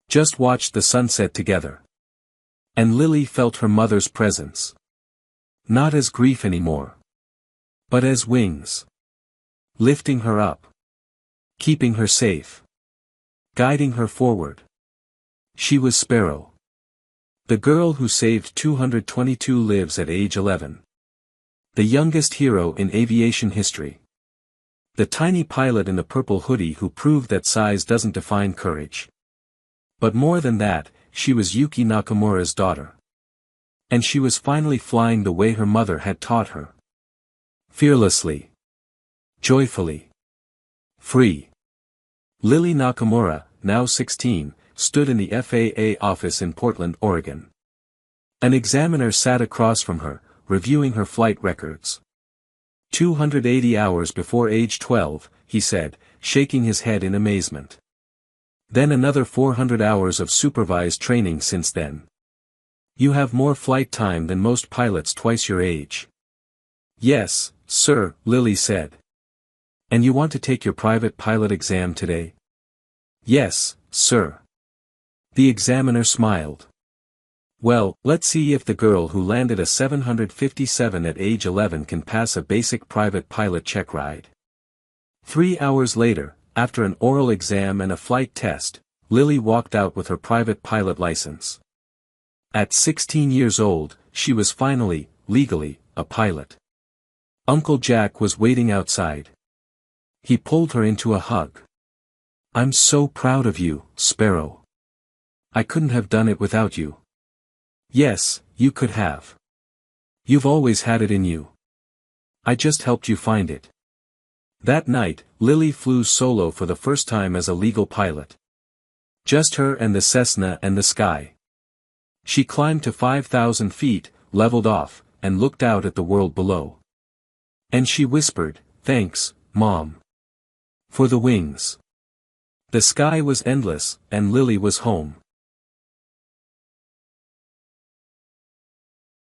Just watched the sunset together. And Lily felt her mother's presence. Not as grief anymore. But as wings. Lifting her up. Keeping her safe. Guiding her forward. She was Sparrow. The girl who saved 222 lives at age 11. The youngest hero in aviation history. The tiny pilot in the purple hoodie who proved that size doesn't define courage. But more than that, she was Yuki Nakamura's daughter. And she was finally flying the way her mother had taught her. Fearlessly. Joyfully. Free. Lily Nakamura, now 16, stood in the FAA office in Portland, Oregon. An examiner sat across from her, reviewing her flight records. 280 hours before age 12, he said, shaking his head in amazement. Then another 400 hours of supervised training since then. You have more flight time than most pilots twice your age. Yes, sir, Lily said. And you want to take your private pilot exam today? Yes, sir. The examiner smiled. Well, let's see if the girl who landed a 757 at age 11 can pass a basic private pilot check ride. 3 hours later, after an oral exam and a flight test, Lily walked out with her private pilot license. At 16 years old, she was finally, legally, a pilot. Uncle Jack was waiting outside. He pulled her into a hug. "I'm so proud of you, Sparrow. I couldn't have done it without you." "Yes, you could have. You've always had it in you. I just helped you find it." That night, Lily flew solo for the first time as a legal pilot. Just her and the Cessna and the sky. She climbed to 5,000 feet, leveled off, and looked out at the world below. And she whispered, "Thanks, Mom. For the wings." The sky was endless, and Lily was home.